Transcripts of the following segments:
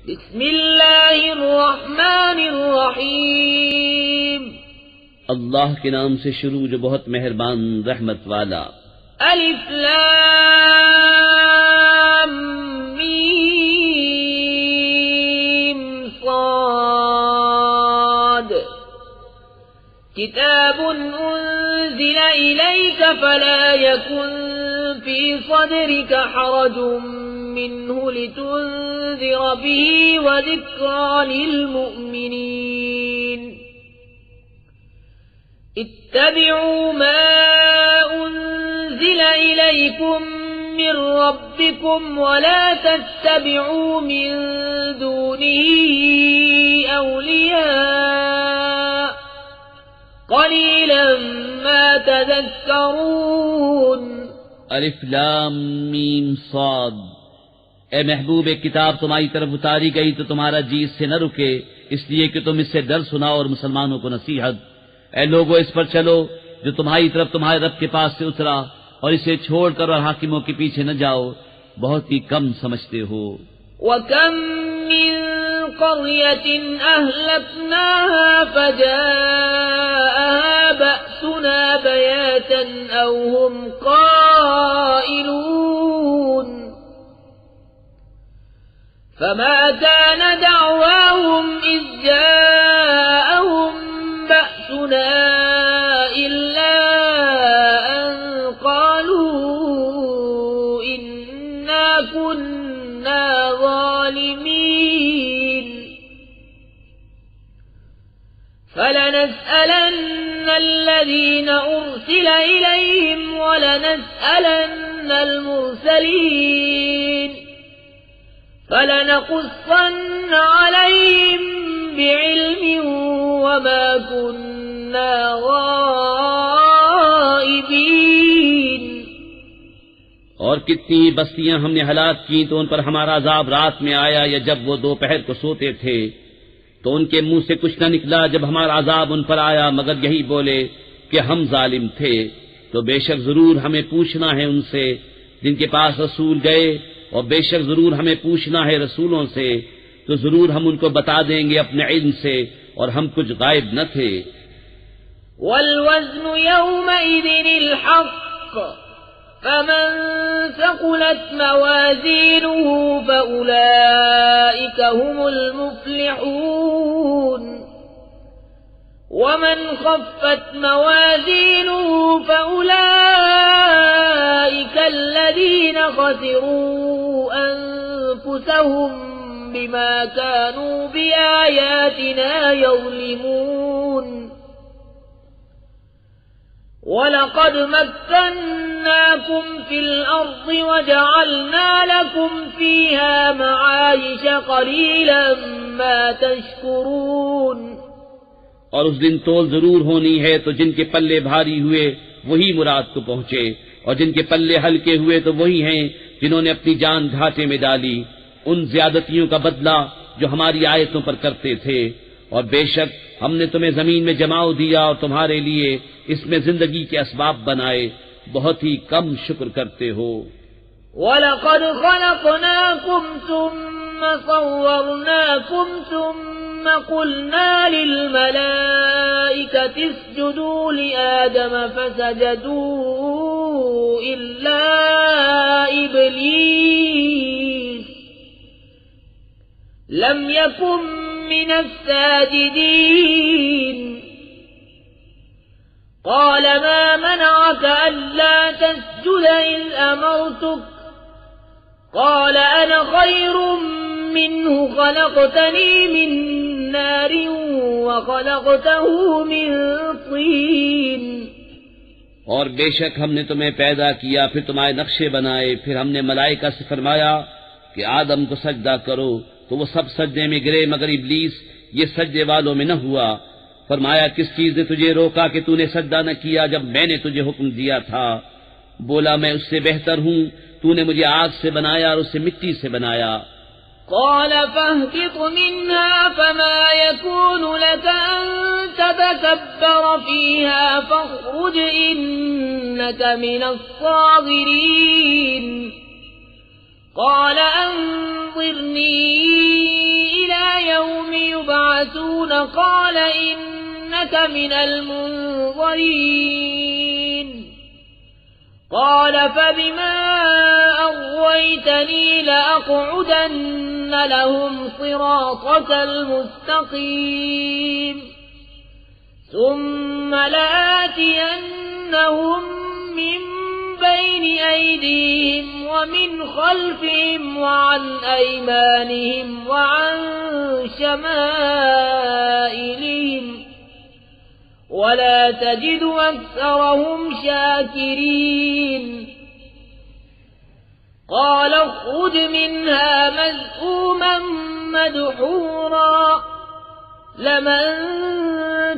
बिस्मिल्लाहिर्रहमानिर्रहीम। अल्लाह के नाम से शुरू जो बहुत मेहरबान रहमत वाला। अलिफ लाम मीम साद। किताबुन उन्ज़िला इलैका फला यकुन फी सदरिका हरजुम मिन्हु लितुन्ज़िर बिही व ज़िक्रा लिलमुअ्मिनीन। इत्तबिऊ मा उन्ज़िला इलैकुम मिन रब्बिकुम वला तत्तबिऊ मिन दूनिही औलिया क़लीलन मा तज़क्करून। अलिफ लाम मीम साद। ए महबूब, एक किताब तुम्हारी तरफ उतारी गई तो तुम्हारा जी इससे न रुके, इसलिए कि तुम इससे डर सुनाओ और मुसलमानों को नसीहत। ए लोगो, इस पर चलो जो तुम्हारी तरफ तुम्हारे रब के पास से उतरा, और इसे छोड़कर और हाकिमों के पीछे न जाओ, बहुत ही कम समझते हो। वकम मिन क़र्यतिन अहलकनाहा फजाअहा बअसुना बयातन औ हुम क़ाइलून। फमा कान दअवाहुम इज़ जाअहुम बअसुना इल्ला अन क़ालू इन्ना कुन्ना ज़ालिमीन। फलनस्अलन्न الذين उर्सिल इलैहिम वलनस्अलन्न المرسلين فلنقصن عليهم بعلم وما كنا غائبين। और कितनी बस्तियां हमने हलाक की तो उन पर हमारा अजाब रात में आया, या जब वो दोपहर को सोते थे तो उनके मुंह से कुछ न निकला जब हमारा अजाब उन पर आया, मगर यही बोले कि हम जालिम थे। तो बेशक जरूर हमें पूछना है उनसे जिनके पास रसूल गए, और बेशक जरूर हमें पूछना है रसूलों से, तो जरूर हम उनको बता देंगे अपने इल्म से, और हम कुछ गायब न थे। वल्वज़्नु यौमइज़िनिल हक़्क़ फमन सक़ुलत मवाज़ीनुहु फ़उलाइका हुमुल मुफ़्लिहून। वमन ख़फ़्फ़त मवाज़ीनुहु फ़उलाइका अल्लज़ीना ख़सिरू अन्फुसहुम बिमा कानू बिआयातिना यज़लिमून। वलक़द मक्कन्नाकुम फिल अर्ज़ि वजअलना लकुम फ़ीहा मआयिश क़लीलन मा तशकुरून। और उस दिन तोल जरूर होनी है, तो जिनके पल्ले भारी हुए वही मुराद को पहुंचे, और जिनके पल्ले हल्के हुए तो वही हैं जिन्होंने अपनी जान घाटे में डाली उन ज्यादतियों का बदला जो हमारी आयतों पर करते थे। और बेशक हमने तुम्हें जमीन में जमाव दिया और तुम्हारे लिए इसमें जिंदगी के असबाब बनाए, बहुत ही कम शुक्र करते हो। वलक़द ख़लक़नाकुम सुम्मा सव्वरनाकुम सुम्मा क़ुल्ना लिलमलाइकति इसजुदू लिआदम फसजदू इल्ला इब्लीस लम यकुन मिनस साजिदीन। क़ाल मा मनअक अल्ला तस्जुद इज़ अमरतुक क़ाल अना ख़ैरुम मिन्हु ख़लक़तनी मिन नारिन व ख़लक़तहु मिन तीन। और बेशक हमने तुम्हें पैदा किया, फिर तुम्हारे नक्शे बनाए, फिर हमने मलाइका से फरमाया कि आदम को सजदा करो, तो वो सब सजदे में गिरे मगर इब्लीस ये सजदे वालों में न हुआ। फरमाया किस चीज ने तुझे रोका कि तूने सजदा न किया जब मैंने तुझे हुक्म दिया था? बोला मैं उससे बेहतर हूँ, तूने मुझे आग से बनाया और उससे मिट्टी से बनाया। क़ाल फ़हबित मिन्हा फ़मा यकूनु लक अन ततकब्बर फ़ीहा फ़ख़्रुज इन्नक मिनस्साग़िरीन। क़ाल अंज़िरनी هارون قال إنك من المنظرين قال فبما أغويتني لأقعدن لهم صراطك المستقيم ثم لآتينهم من بين أيديهم ومن خلفهم وعن أيمانهم وعن شمائلهم ولا تجد أكثرهم شاكرين قال اخرج منها مذءوما مدحورا لمن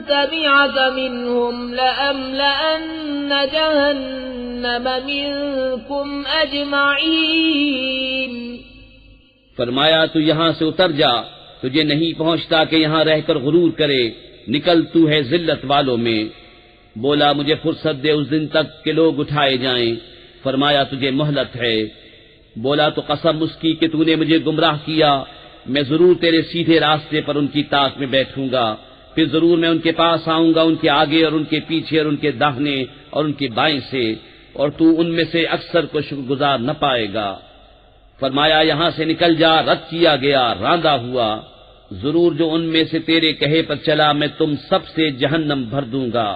تبعك منهم لأملأن جهنم منكم أجمعين फरमाया तू यहाँ से उतर जा, तुझे नहीं पहुँचता कि यहाँ रहकर गुरूर करे, निकल तू है जिल्लत वालों में। बोला मुझे फुर्सत दे उस दिन तक के लोग उठाए जाएं। फरमाया तुझे मोहलत है। बोला तो कसम उसकी कि तूने मुझे गुमराह किया, मैं जरूर तेरे सीधे रास्ते पर उनकी ताक में बैठूंगा, फिर जरूर मैं उनके पास आऊंगा, उनके आगे और उनके पीछे और उनके दाहिने और उनके बाएं से, और तू उनमें से अक्सर को शुक्रगुजार न पाएगा। फरमाया यहाँ से निकल जा, रद्द किया गया, रांदा हुआ। जरूर जो उनमें से तेरे कहे पर चला मैं तुम सबसे जहन्नम भर दूंगा।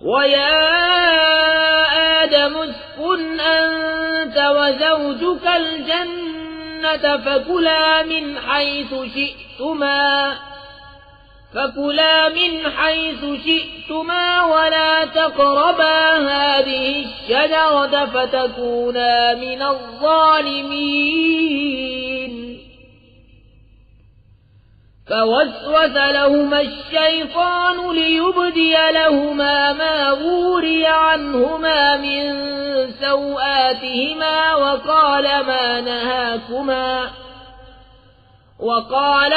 वया आदम उस्कुन अंत वज़ौजुकल जन्नत फकुला मिन हैसु शि'तुमा वला तक़रबा हादिहि अश्शजरत फतकूना मिनज़्ज़ालिमीन فوسوس لهما الشيطان ليبدي لهما ما وري عنهما من سوآتهما وقال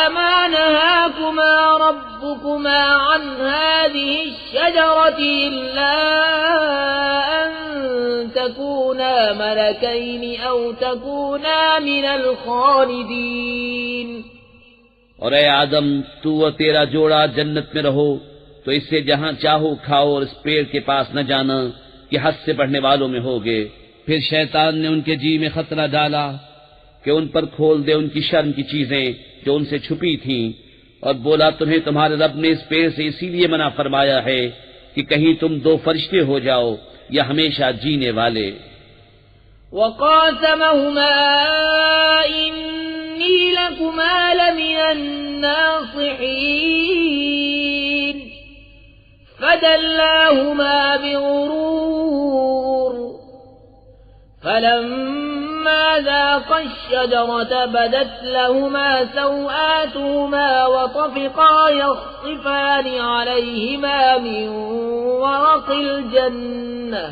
ما نهاكما ربكما عن هذه الشجرة إلا أن تكونا ملكين أو تكونا من الخالدين और ए आदम, तू और तेरा जोड़ा जन्नत में रहो, तो इससे जहां चाहो खाओ और इस पेड़ के पास न जाना कि हद से बढ़ने वालों में होगे। फिर शैतान ने उनके जी में खतरा डाला कि उन पर खोल दे उनकी शर्म की चीजें जो उनसे छुपी थीं, और बोला तुम्हें तुम्हारे रब ने इस पेड़ से इसीलिए मना फरमाया है कि कहीं तुम दो फरिश्ते हो जाओ या हमेशा जीने वाले। वक़ासमहुमा इन्नी लकुमा लमिनन नासिहीन फदल्लाहुमा बिग़ुरूर फलम्मा ज़ाक़ा अश्शजरत बदत लहुमा सौआतुहुमा वतफ़िक़ा यख़सिफ़ान अलैहिमा मिन वरक़िल जन्नह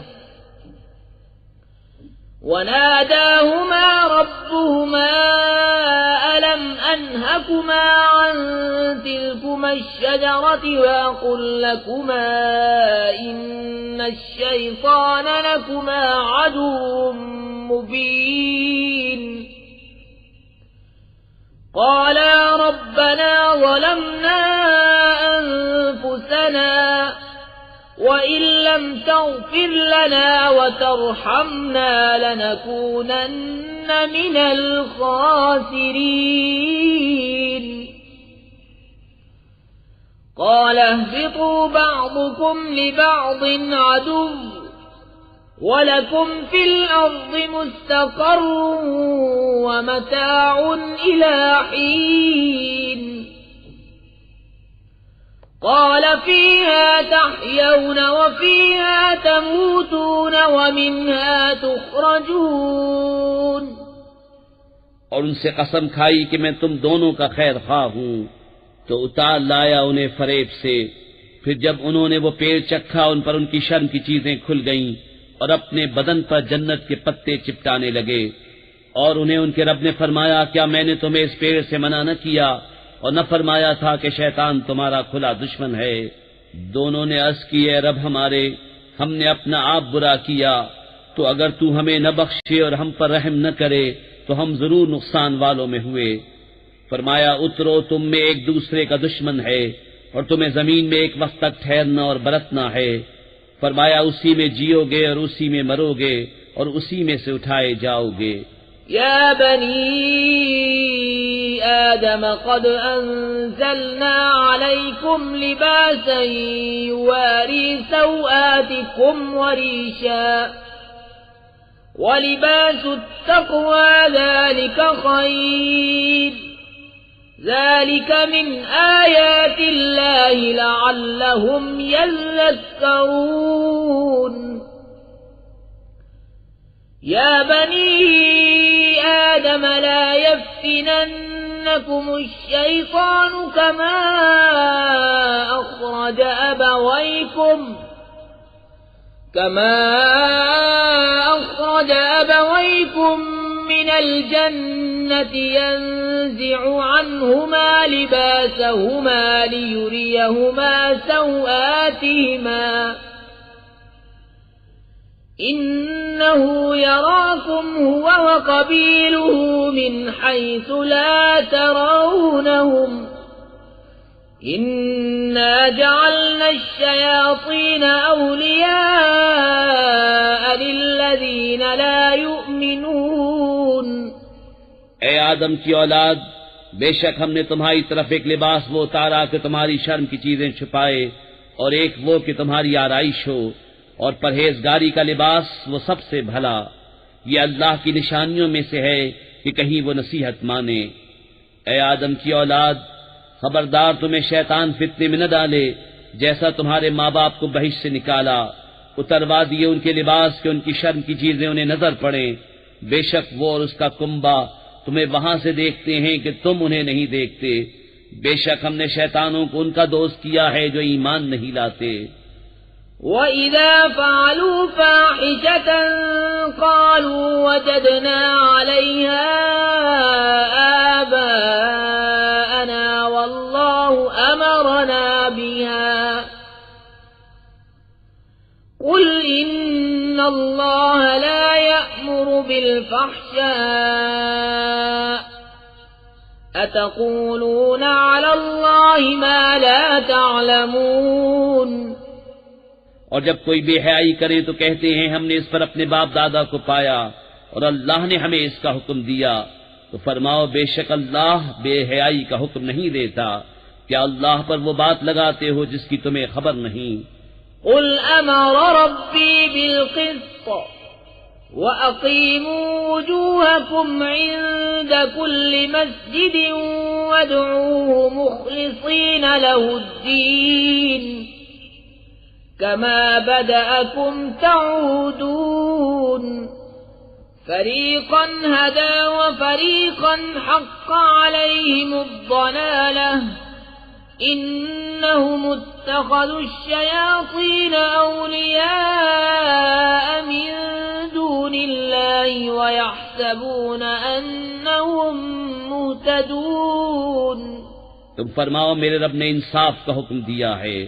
وناداهما ربهما ألم أنهكما عن تلكما الشجرة وأقل لكما إن الشيطان لكما عدو مبين قالا ربنا ظلمنا أنفسنا وإن لم تغفر لنا وترحمنا لنكونن من الخاسرين قال اهبطوا بعضكم لبعض عدو ولكم في الأرض مستقر ومتاع إلى حين قال فيها تحيون وفيها تموتون ومنها تخرجون और उनसे कसम खाई कि मैं तुम दोनों का खैर खा हूँ, तो उतार लाया उन्हें फरेब से। फिर जब उन्होंने वो पेड़ चखा उन पर उनकी शर्म की चीजें खुल गईं और अपने बदन पर जन्नत के पत्ते चिपटाने लगे। और उन्हें उनके रब ने फरमाया, क्या मैंने तुम्हें इस पेड़ से मना न किया और न फरमाया था कि शैतान तुम्हारा खुला दुश्मन है। दोनों ने अर्ज की, ए रब हमारे, हमने अपना आप बुरा किया, तो अगर तू हमें न बख्शे और हम पर रहम न करे तो हम जरूर नुकसान वालों में हुए। फरमाया, उतरो, तुम में एक दूसरे का दुश्मन है और तुम्हें जमीन में एक वक्त तक ठहरना और बरतना है। फरमाया उसी में जियोगे और उसी में मरोगे और उसी में से उठाए जाओगे। या बनी आदम क़द अंज़लना अलैकुम लिबासन युवारी सौआतिकुम वरीशा वलिबासुत तक़वा ज़ालिका ख़ैर ज़ालिका मिन आयातिल्लाहि लअल्लहुम यज़क्करून। या बनी आदम ला यफ्तिनन्नकुम अश-शैतानु कमा अखरज अबवैकुम मिनल जन्नति यंज़िउ अन्हुमा लिबासहुमा लियुरियहुमा सौआतिहिमा इन्नहु यराकुम हुवा व क़बीलुहु मिन हैसु ला तरौनहुम इन्ना जअलना अश-शयातीन औलिया लिल्लज़ीन ला युमिनून। ए आदम की औलाद, बेशक हमने तुम्हारी तरफ एक लिबास वो उतारा कि तुम्हारी शर्म की चीजें छुपाए और एक वो कि तुम्हारी आराइश हो, और परहेजगारी का लिबास वो सबसे भला। ये अल्लाह की निशानियों में से है कि कहीं वो नसीहत माने। ए आदम की औलाद, खबरदार तुम्हें शैतान फितने में न डाले, जैसा तुम्हारे माँ बाप को बहिश्त से निकाला। उतरवा दिए उनके लिबास के उनकी शर्म की चीजें उन्हें नजर पड़े। बेशक वो और उसका कुंबा तुम्हें वहां से देखते हैं कि तुम उन्हें नहीं देखते। बेशक हमने शैतानों को उनका दोस्त किया है जो ईमान नहीं लाते। वइज़ा फ़अलू फ़ाहिशतन क़ालू वजदना अलैहा आबाअना वल्लाहु अमरना बिहा क़ुल इन्नल्लाह ला यअमुरु बिल-फ़हशाअ अतक़ूलूना अलल्लाहि मा ला तअलमून। और जब कोई बेहयाई करे तो कहते हैं हमने इस पर अपने बाप दादा को पाया और अल्लाह ने हमें इसका हुक्म दिया। तो फरमाओ, बेशक अल्लाह बेहयाई का हुक्म नहीं देता। क्या अल्लाह पर वो बात लगाते हो जिसकी तुम्हें खबर नहीं? क़ुल अमर रब्बी बिल-क़िस्त व अक़ीमू वुजूहकुम इन्द कुल्लि मस्जिदिन वदऊहु मुख़लिसीन लहुद्दीन कमा बदअकुम तऊदून फरीक़न हदा व फरीक़न हक़्क़ अलैहिमुद्दलालह इन्नहुम इत्तख़ज़ु अश-शयातीन औलिया मिन दूनिल्लाहि व यहसबून अन्नहुम मुहतदून। तुम फरमाओ, मेरे रब ने इंसाफ का हुक्म दिया है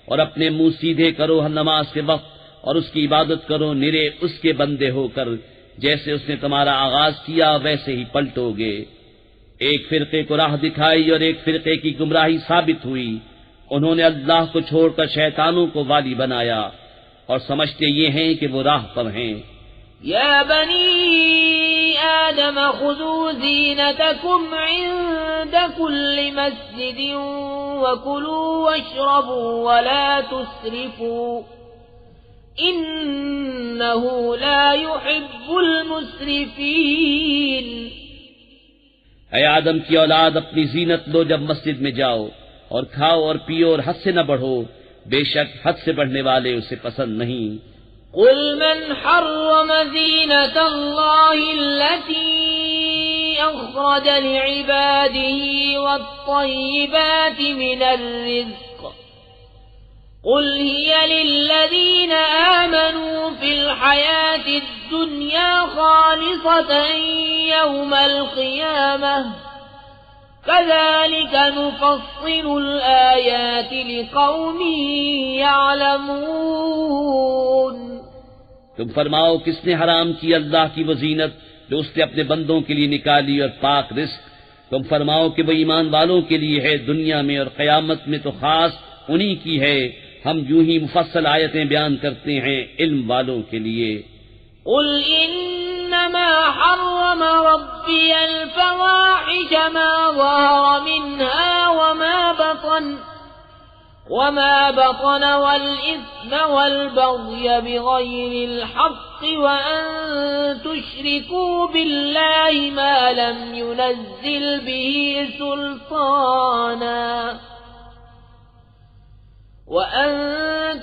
और अपने मुंह सीधे करो हर नमाज के वक्त और उसकी इबादत करो निरे उसके बंदे होकर। जैसे उसने तुम्हारा आगाज किया वैसे ही पलटोगे। एक फिरके को राह दिखाई और एक फिरके की गुमराही साबित हुई। उन्होंने अल्लाह को छोड़कर शैतानों को वाली बनाया और समझते ये हैं कि वो राह पर हैं। या बनी आदम खुज़ू ज़ीनतकुम इन्द कुल्लि मस्जिदिन वकुलू वश्रबू वला तुस्रिफू इन्नहु ला युहिब्बुल मुस्रिफीन। ऐ आदम की औलाद, अपनी जीनत लो जब मस्जिद में जाओ, और खाओ और पियो और हद से न बढ़ो। बेशक हद से बढ़ने वाले उसे पसंद नहीं। क़ुल मन हर्रम ज़ीनतल्लाहि अल्लती अख़रज लिइबादिही वत्तय्यिबाति मिनर रिज़्क़ क़ुल हिय लिल्लज़ीन आमनू फ़िल हयातिद दुनिया ख़ालिसतन यौमल क़ियामह कज़ालिक नुफ़स्सिलुल आयाति लिक़ौमिन यअलमून। तुम फरमाओ, किसने हराम की अल्लाह की वो जीनत जो उसने अपने बंदों के लिए निकाली और पाक रिस्क तुम फरमाओ कि वो ईमान वालों के लिए है दुनिया में और क़यामत में तो खास उन्हीं की है। हम यूं ही मुफस्सल आयतें बयान करते हैं इल्म वालों के लिए। कुल इन्नमा हर्रम रब्बियल फवाहिश मा ज़हरा मिन्हा वमा बतन वल इस्म वल बग़य बिग़ैरिल हक़्क़ व अन तुश्रिकू बिल्लाहि मा लम युनज़्ज़िल बिही सुल्ताना وأن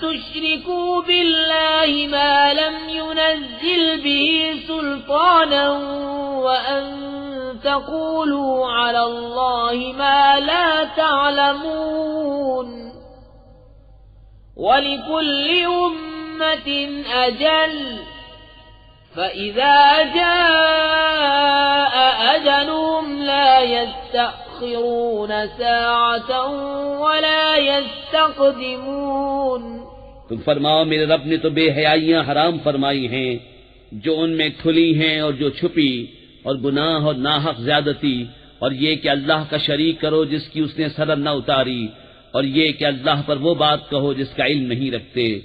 تشركوا بالله ما لم ينزل به سلطانا وأن تقولوا على الله ما لا تعلمون ولكل أمة أجل فإذا جاء أجلهم لا يستأخرون ساعة ولا يستقدمون। तुम फरमाओ मेरे रब ने तो बेहयाइयां हराम फरमाई हैं जो उनमें खुली हैं और जो छुपी, और गुनाह और नाहक ज्यादती, और ये कि अल्लाह का शरीक करो जिसकी उसने सरन न उतारी, और ये कि अल्लाह पर वो बात कहो जिसका इल्म नहीं रखते।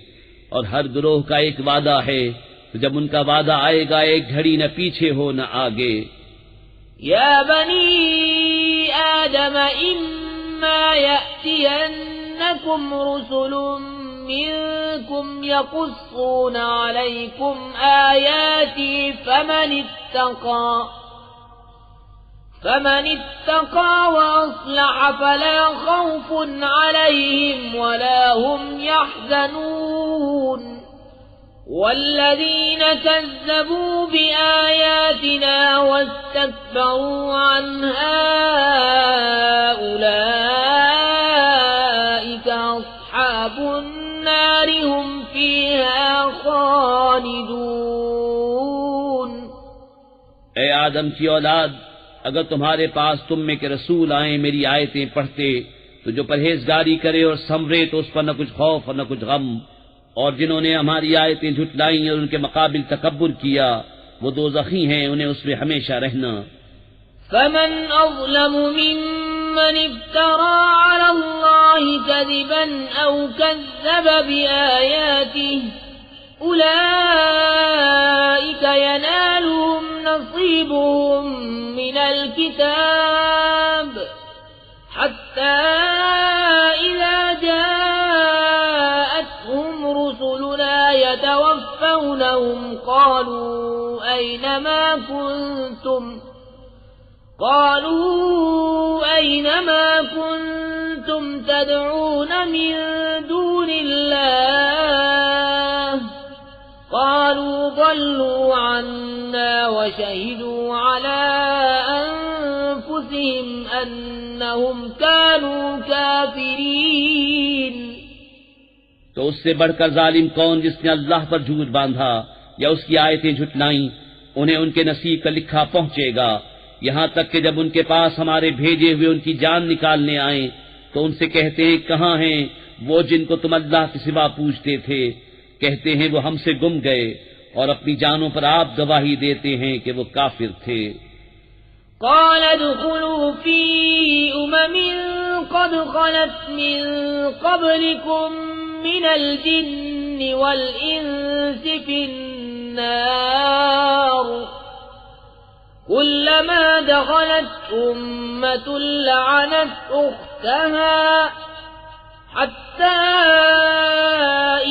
और हर गिरोह का एक वादा है, तो जब उनका वादा आएगा एक घड़ी न पीछे हो न आगे। या बनी आदम इम्मा यअतियन्नकुम रुसुलुम मिनकुम यक़ुस्सूना अलैकुम आयाती फमन इत्तक़ा व अस्लह फला खौफुन अलैहिम वला हुम यहज़नून वल्लज़ीन कज़्ज़बू बिआयातिना वस्तक्बरू अन्हा उलाइका अस्हाबुन नार हुम फ़ीहा ख़ालिदून। ए आदम की औलाद, अगर तुम्हारे पास तुम में के रसूल आए मेरी आयतें पढ़ते, तो जो परहेजगारी करे और संवरे तो उस पर न कुछ खौफ और न कुछ गम, और जिन्होंने हमारी आयतें झुटलाई और उनके मुकाबिल तकब्बुर किया वो दोज़खी हैं, उन्हें उसमें हमेशा रहना। फमन अज़लमु मिम्मन इफ्तरा अला अल्लाहि कज़िबन औ कज़्ज़ब बिआयातिहि उलाइका यनालुहुम नसीबुहुम मिनल किताब हत्ता इज़ा जाअतहुम रुसुलुना यतवफ़्फ़ौनहुम क़ालू अय्नमा कुन्तुम तदऊन मिन दूनिल्लाह क़ालू ضلوا عنا وشهدوا على أنفسهم أنهم كانوا كافرين। तो उससे बढ़कर जालिम कौन जिसने अल्लाह पर झूठ बांधा या उसकी आयतें झुटलाई, उन्हें उनके नसीब का लिखा पहुंचेगा। यहाँ तक कि जब उनके पास हमारे भेजे हुए उनकी जान निकालने आए तो उनसे कहते हैं कहाँ हैं वो जिनको तुम अल्लाह के सिवा पूजते थे। कहते हैं वो हमसे गुम गए, और अपनी जानों पर आप गवाही देते हैं कि वो काफिर थे। क़ाल उद्ख़ुलू फ़ी उममिन क़द ख़लत मिन क़ब्लिकुम मिनल जिन्नि वल इंसि फ़िन्नार कुल्लमा दख़लत उम्मतुन लअनत उख़्तहा हत्ता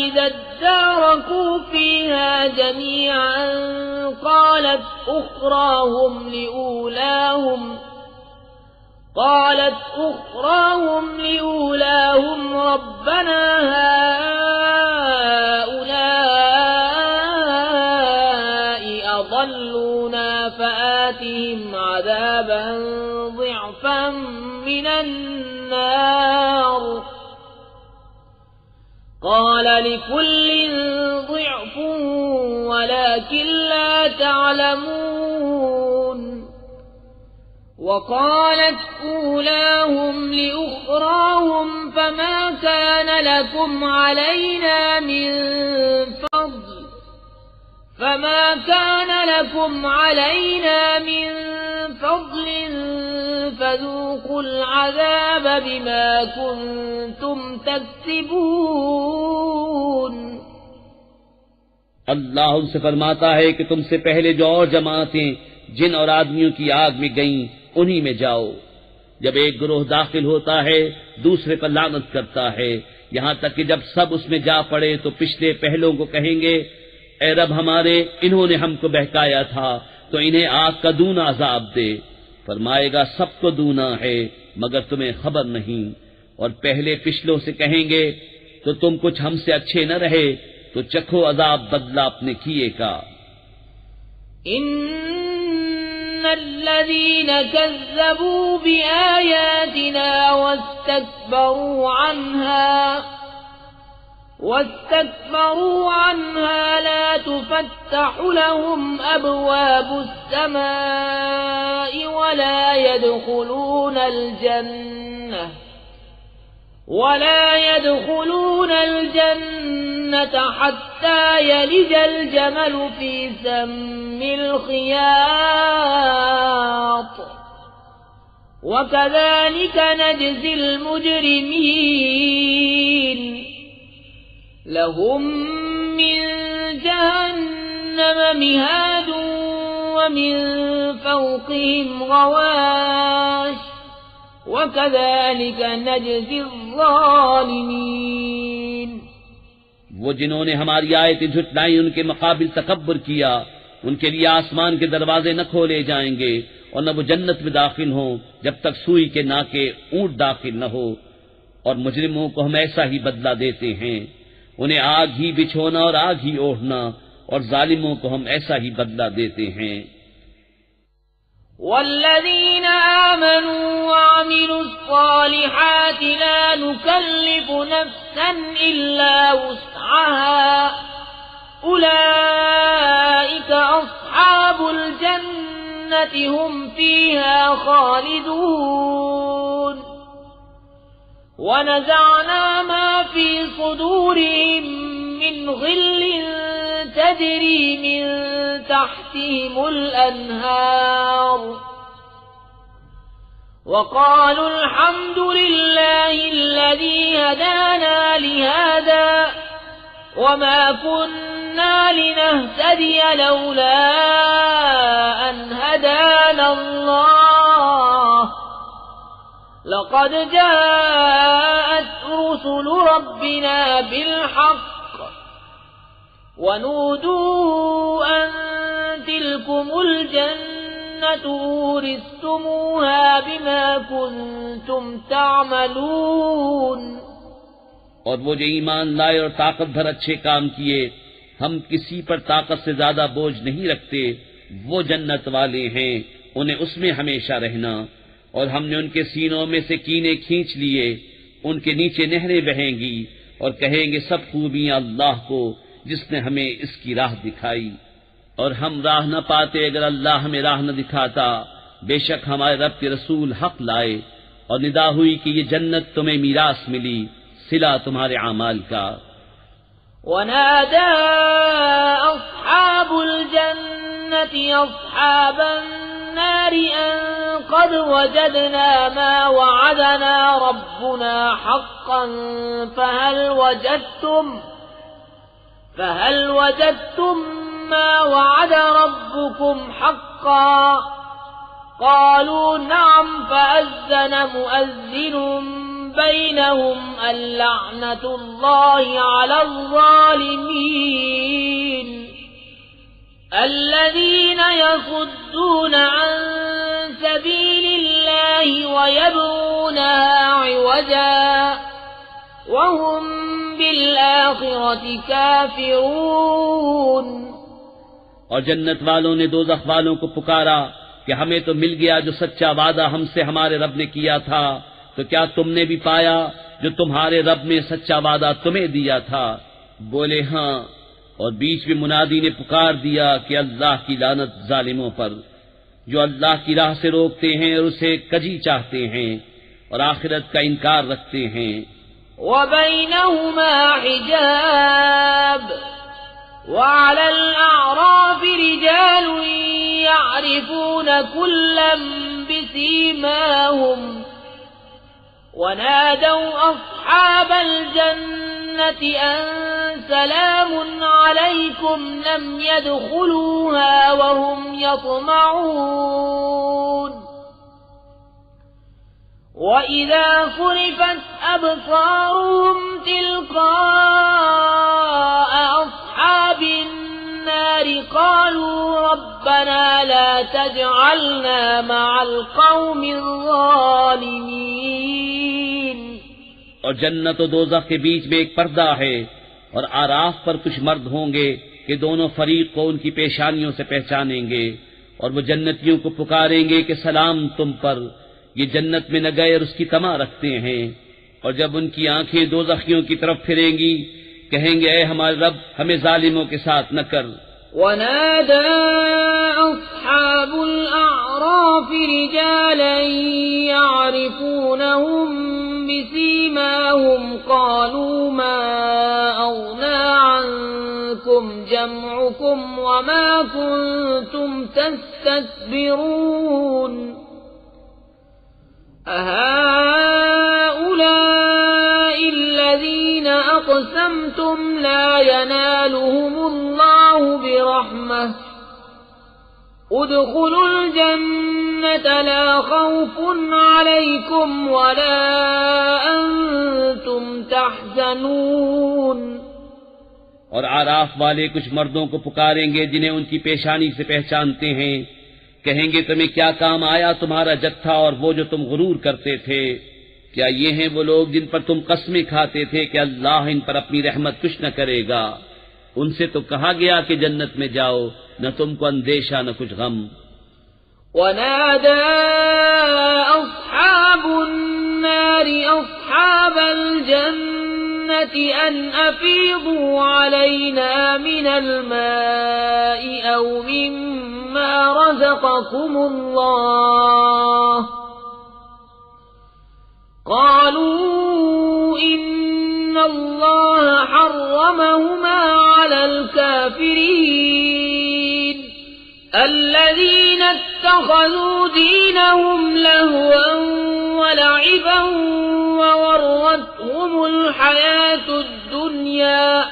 इज़ा اداركوا فيها جميعا قالت أخراهم لأولاهم ربنا هؤلاء أضلونا فآتهم عذابا ضعفا من النار قال لكل ضعف ولكن لا تعلمون وقالت أولاهم لأخراهم فما كان لكم علينا من فضل فذوقوا العذاب بما كنتم تكسبون। अल्लाह उनसे फरमाता है कि तुमसे पहले जो और जमातें जिन और आदमियों की आग में गईं उन्हीं में जाओ। जब एक गिरोह दाखिल होता है दूसरे पर लानत करता है, यहाँ तक कि जब सब उसमें जा पड़े तो पिछले पहलों को कहेंगे, ए रब हमारे, इन्होंने हमको बहकाया था तो इन्हें आग का दूना अजाब दे। फरमाएगा सबको दूना है मगर तुम्हें खबर नहीं। और पहले पिछलों से कहेंगे तो तुम कुछ हमसे अच्छे न रहे तो चखो अजाब बदला अपने किए का। इन्नल्लज़ीन कज़्ज़बू बिआयातिना वस्तकबरू अन्हा ला तुफ़त्तहु लहुम अब्वाबुस समाई वला यदखुलून الجنة حتى يلج الجمل في سم الخياط وكذلك نجزي المجرمين لهم من جهنم مهاد ومن فوقهم غواش وكذلك نجزي الظالمين। वो जिन्होंने हमारी आयतें झुटलाई उनके मुकाबिल तकब्बुर किया, उनके लिए आसमान के दरवाजे न खोले जाएंगे और न वो जन्नत में दाखिल हों जब तक सुई के नाके ऊंट दाखिल न हो। और मुजरिमों को हम ऐसा ही बदला देते हैं, उन्हें आग ही बिछोना और आग ही ओढ़ना, और जालिमों को हम ऐसा ही बदला देते हैं। वल्लज़ीन आमनू वअमिलुस सालिहाति ला नुकल्लिफु नफ्सन इल्ला वुस्अहा उलाइका अस्हाबुल जन्नति हुम फीहा खालिदून। वनज़अना मा फी सुदूरिहिम मिन ग़िल्लिन तजरी मिन तहतिहिमुल अन्हार वक़ालू अल्हम्दुलिल्लाहिल्लज़ी हदाना लिहाज़ा वमा कुन्ना लिनहतदिय लौला अन हदाना अल्लाह लक़द जाअत रुसुलु रब्बिना बिलहक़्क़ वनूदू अन तिलकुमुल जन्नतु उरिस्तुमूहा बिमा कुन्तुम तामलून। और वो जो ईमान लाए और ताकत भर अच्छे काम किए, हम किसी पर ताकत से ज्यादा बोझ नहीं रखते, वो जन्नत वाले हैं, उन्हें उसमें हमेशा रहना। और हमने उनके सीनों में से कीने खींच लिए, उनके नीचे नहरें बहेंगी और कहेंगे सब खूबियां अल्लाह को जिसने हमें इसकी राह दिखाई। और हम राह न पाते अगर अल्लाह हमें राह न दिखाता। बेशक हमारे रब के रसूल हक लाए और निदा हुई कि ये जन्नत तुम्हें मीरास मिली, सिला तुम्हारे आमाल का। वनादा अस्हाबुल जन्नति अस्हाबन नारि अन क़द वजदना मा वअदना रब्बुना हक़्क़न फहल वजदतुम मा वअद रब्बुकुम हक़्क़ा क़ालू नअम फ़अज़्ज़न मुअज़्ज़िनुम बैनहुम अल्लअनतुल्लाहि अलल ज़ालिमीन الذين يصدون عن سبيل الله ويبغونها عوجا وهم بالآخرة كافرون। और जन्नत वालों ने दोज़ख वालों को पुकारा कि हमें तो मिल गया जो सच्चा वादा हमसे हमारे रब ने किया था, तो क्या तुमने भी पाया जो तुम्हारे रब ने सच्चा वादा तुम्हें दिया था? बोले हाँ। और बीच में मुनादी ने पुकार दिया कि अल्लाह की लानत जालिमों पर जो अल्लाह की राह से रोकते हैं और उसे कजी चाहते हैं और आखिरत का इनकार रखते हैं। वबैनहुमा हिजाब वअलल अअराफ रिजालुन यअरिफून कुल्लन بسيماهم ونادوا أصحاب الجنة أن سلام عليكم لم يدخلوها وهم يطمعون وإذا صرفت أبصارهم تلقاء أصحاب النار قالوا ربنا لا تجعلنا مع القوم الظالمين और जन्नत और दोज़ख के बीच में एक पर्दा है और आराफ पर कुछ मर्द होंगे कि दोनों फरीक को उनकी पेशानियों से पहचानेंगे और वो जन्नतियों को पुकारेंगे कि सलाम तुम पर, ये जन्नत में न गए और उसकी तमा रखते हैं। और जब उनकी आंखें दोज़खियों की तरफ फिरेंगी कहेंगे ऐ हमारे रब हमें जालिमों के साथ न कर। वनादा अस्हाबुल अअराफ रिजालन यअरिफूनहुम बिसीमाहुम क़ालू मा अग़ना अन्कुम जमउकुम वमा कुन्तुम तस्तक्बिरून अहाउलाइ الذين أقسمتم لا ينالهم الله برحمة ادخلوا الجنة لا خوف عليكم ولا أنتم تحزنون और आराफ वाले कुछ मर्दों को पुकारेंगे जिन्हें उनकी पेशानी से पहचानते हैं, कहेंगे तुम्हें क्या काम आया तुम्हारा जत्था और वो जो तुम गुरूर करते थे। क्या ये हैं वो लोग जिन पर तुम कसमें खाते थे कि अल्लाह इन पर अपनी रहमत कुछ न करेगा। उनसे तो कहा गया कि जन्नत में जाओ, न तुमको अंदेशा न कुछ गम। वनादा अस्हाबुन नारि अस्हाबल जन्नति अन अफीदू अलैना मिनल माइ औ मिम्मा रज़क़कुमुल्लाह قالوا إن الله حرمهما على الكافرين الذين اتخذوا دينهم لهوا ولعبا وغرتهم الحياة الدنيا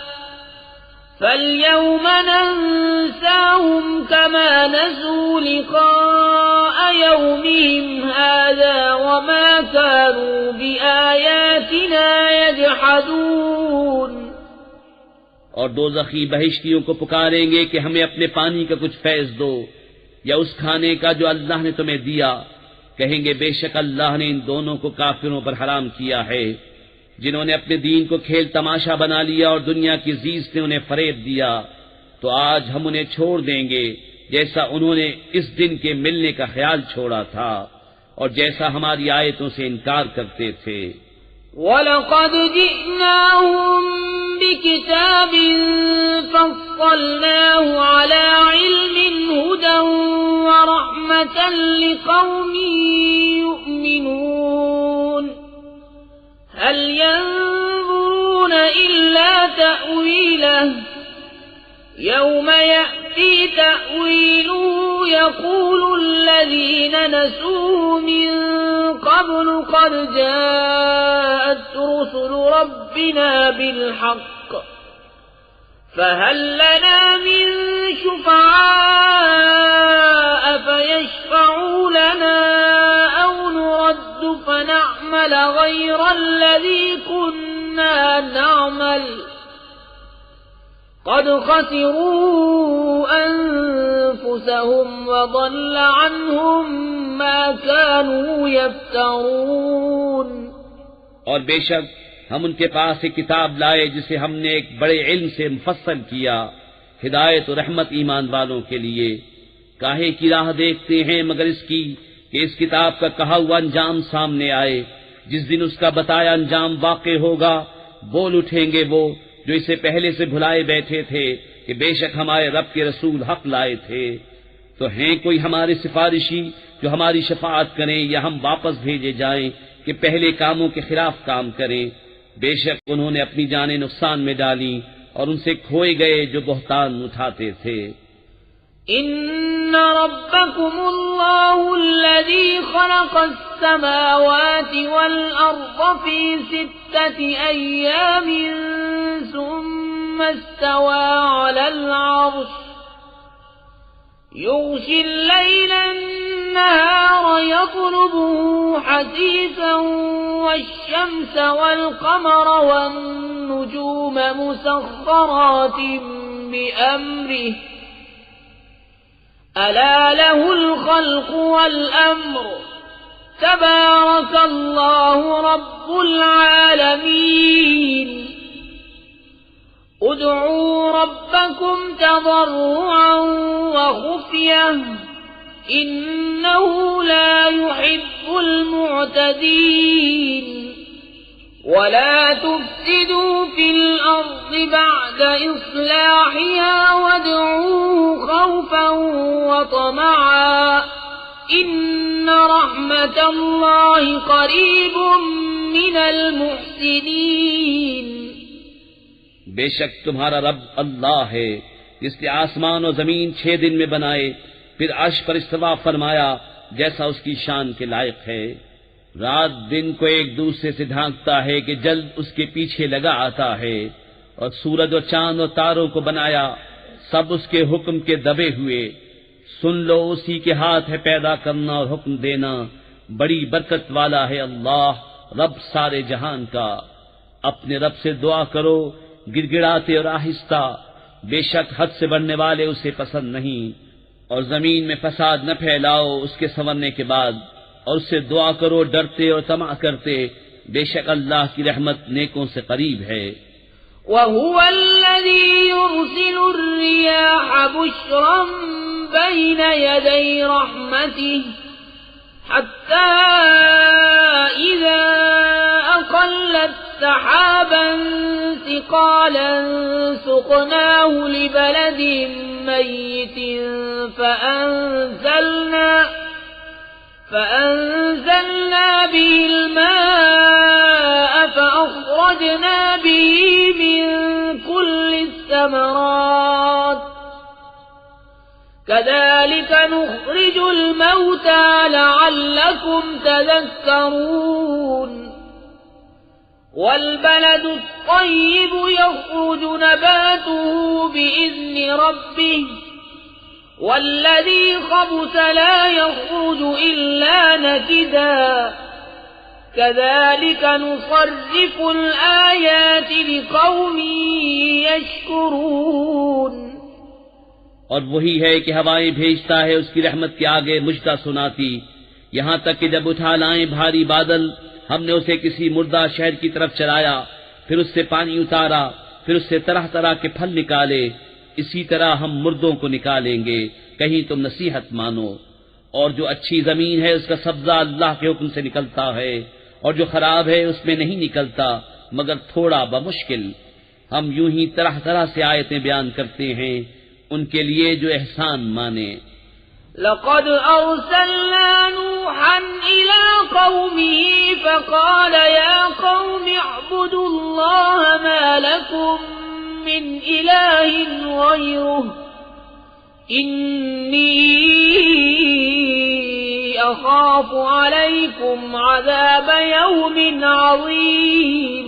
فاليوم ننساهم كما نسوا لقاء يومهم هذا وما كانوا بآياتنا يجحدون। और दोज़खी बहिश्तियों को पुकारेंगे कि हमें अपने पानी का कुछ फैज़ दो या उस खाने का जो अल्लाह ने तुम्हें दिया। कहेंगे बेशक अल्लाह ने इन दोनों को काफिरों पर हराम किया है जिन्होंने अपने दीन को खेल तमाशा बना लिया और दुनिया की जीज़ ने उन्हें फरेब दिया। तो आज हम उन्हें छोड़ देंगे जैसा उन्होंने इस दिन के मिलने का ख्याल छोड़ा था और जैसा हमारी आयतों से इनकार करते थे। वलक़द जिअनाहुम बिकिताबिन फस्सलनाहु अला इल्मिन हुदन व रहमतन लिक़ौमिन युमिनून हल यंज़ुरून इल्ला तअवीलह यौम यअती तअवीलुहु यक़ूलु الذين نسوه من قبل قد جاءت رسل ربنا بالحق فهل لنا من شفعاء فيشفعوا لنا أو نرد فنعمل غير الذي كنا نعمل قد خسروا أنفسهم وضل عنهم ما كانوا يفترون। और बेशक हम उनके पास एक किताब लाए जिसे हमने एक बड़े इल्म से मुफस्सल किया, हिदायत और रहमत ईमान वालों के लिए। काहे की राह देखते हैं मगर इसकी कि इस किताब का कहा हुआ अंजाम सामने आए। जिस दिन उसका बताया अंजाम वाक़े होगा बोल उठेंगे वो जो इसे पहले से भुलाए बैठे थे कि बेशक हमारे रब के रसूल हक लाए थे। तो हैं कोई हमारे सिफारिशी जो हमारी शफाअत करें या हम वापस भेजे जाएं कि पहले कामों के खिलाफ काम करें। बेशक उन्होंने अपनी जानें नुकसान में डाली और उनसे खोए गए जो बहतान उठाते थे। रब्बकुमुल्लाहु अल्लज़ी ख़लक़स-समावाति वल-अर्ज़ फ़ी सित्तति अय्यामिन सुम्मा इस्तवा अलल-अर्श युग़शी अल-लैला अन-नहारा यत्लुबुहु हसीसन वश-शम्स वल-क़मरा वन-नुजूम मुसख़ख़रातिन बिअम्रिहि अला लहुल ख़ल्क़ु वल-अम्र तबारकल्लाहु रब्बुल आलमीन उदዑ रब्बकुम तज़र्रुअन व ख़ुफ़यतन इन्नहु ला युहिब्बुल मुअ्तदीन वला तुफ़्सिदू फ़िल अर्ज़ि बअद इस्लाहिहा वदऊहु ख़ौफ़न व तमअन इन्न रहमतल्लाहि क़रीबुम मिनल मुहसिनीन। बेशक तुम्हारा रब अल्लाह है जिसने आसमान और जमीन 6 दिन में बनाए, फिर अर्श पर इस्तवा फरमाया जैसा उसकी शान के लायक है। रात दिन को एक दूसरे से ढांकता है कि जल्द उसके पीछे लगा आता है, और सूरज और चांद और तारों को बनाया, सब उसके हुक्म के दबे हुए। सुन लो, उसी के हाथ है पैदा करना और हुक्म देना, बड़ी बरकत वाला है अल्लाह, रब सारे जहान का। अपने रब से दुआ करो गिड़गिड़ाते और आहिस्ता, बेशक हद से बढ़ने वाले उसे पसंद नहीं। और जमीन में फसाद न फैलाओ उसके संवरने के बाद, और उससे दुआ करो डरते और तमा करते, बेशक अल्लाह की रहमत नेकों से करीब है। वहुवल्लज़ी युरसिलुर्रियाह बुश्रन बैन यदै रहमतिही हत्ता इज़ा अक़ल्लत सहाबन सिक़ालन सुक़नाहु लिबलदिन मय्यितिन فأنزلنا به الماء فأخرجنا به من كل الثمرات كذلك نخرج الموتى لعلكم تذكرون والبلد الطيب يخرج نباته بإذن ربه والذي خبث لا يخرج إلا نكدا كذلك نصرف الآيات لقوم يشكرون। और वही है कि हवाएं भेजता है उसकी रहमत के आगे मुजदा सुनाती, यहाँ तक कि जब उठा लाएं भारी बादल, हमने उसे किसी मुर्दा शहर की तरफ चलाया, फिर उससे पानी उतारा, फिर उससे तरह तरह के फल निकाले। इसी तरह हम मुर्दों को निकालेंगे, कहीं तुम नसीहत मानो। और जो अच्छी जमीन है उसका सब्जा अल्लाह के हुक्म से निकलता है, और जो खराब है उसमें नहीं निकलता मगर थोड़ा बमुश्किल। हम यूं ही तरह तरह से आयतें बयान करते हैं उनके लिए जो एहसान माने। लक़द अर्सलना नूहन इला क़ौमिही फ़क़ाल या क़ौमि अअ्बुदुल्लाह मा लकुम मिन इलाहिन ग़ैरुहु इन्नी अख़ाफ़ु अलैकुम अज़ाब यौमिन अज़ीम।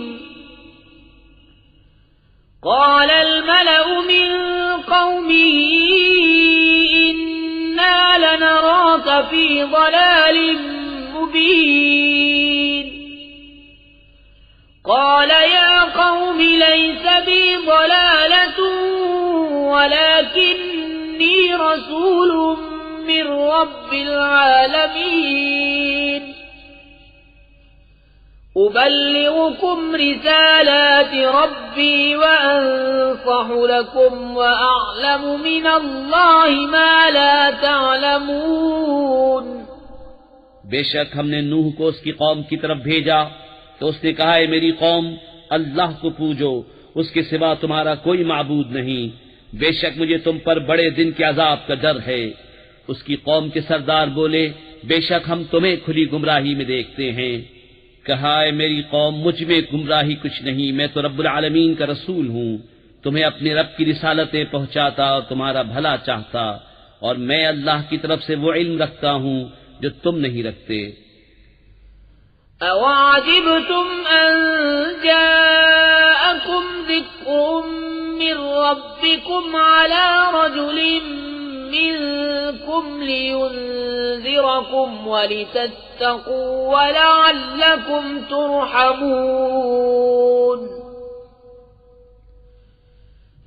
क़ाल अल-मलअु मिन क़ौमिही इन्ना लनराक फ़ी ضलालिन मुबीन। क़ाल या क़ौमि लैस बी ضलालतुन वलाकिन्नी रसूलुम मिन रब्बिल आलमीन उबल्लिगुकुम रिसालाति रब्बी व अंसहु लकुम व अअलमु मिनल्लाहि मा ला तअलमून। बेशक हमने नूह को उसकी कौम की तरफ भेजा तो उसने कहा, है मेरी कौम अल्लाह को पूजो, उसके सिवा तुम्हारा कोई माबूद नहीं, बेशक मुझे तुम पर बड़े दिन के अजाब का डर है। उसकी कौम के सरदार बोले, बेशक हम तुम्हें खुली गुमराही में देखते हैं। कहा, है मेरी कौम मुझ में गुमराही कुछ नहीं, मैं तो रब्बुल आलमीन का रसूल हूँ, तुम्हें अपने रब की रिसालतें पहुंचाता और तुम्हारा भला चाहता, और मैं अल्लाह की तरफ से वो इल्म रखता हूँ जो तुम नहीं रखते। अवाजिबतुम अन जाअकुम ज़िक्रुम मिर रब्बिकुम अला रजुलिन मिनकुम लियुनज़िरकुम वलितत्तक़ू वलअल्लकुम तुरहमून।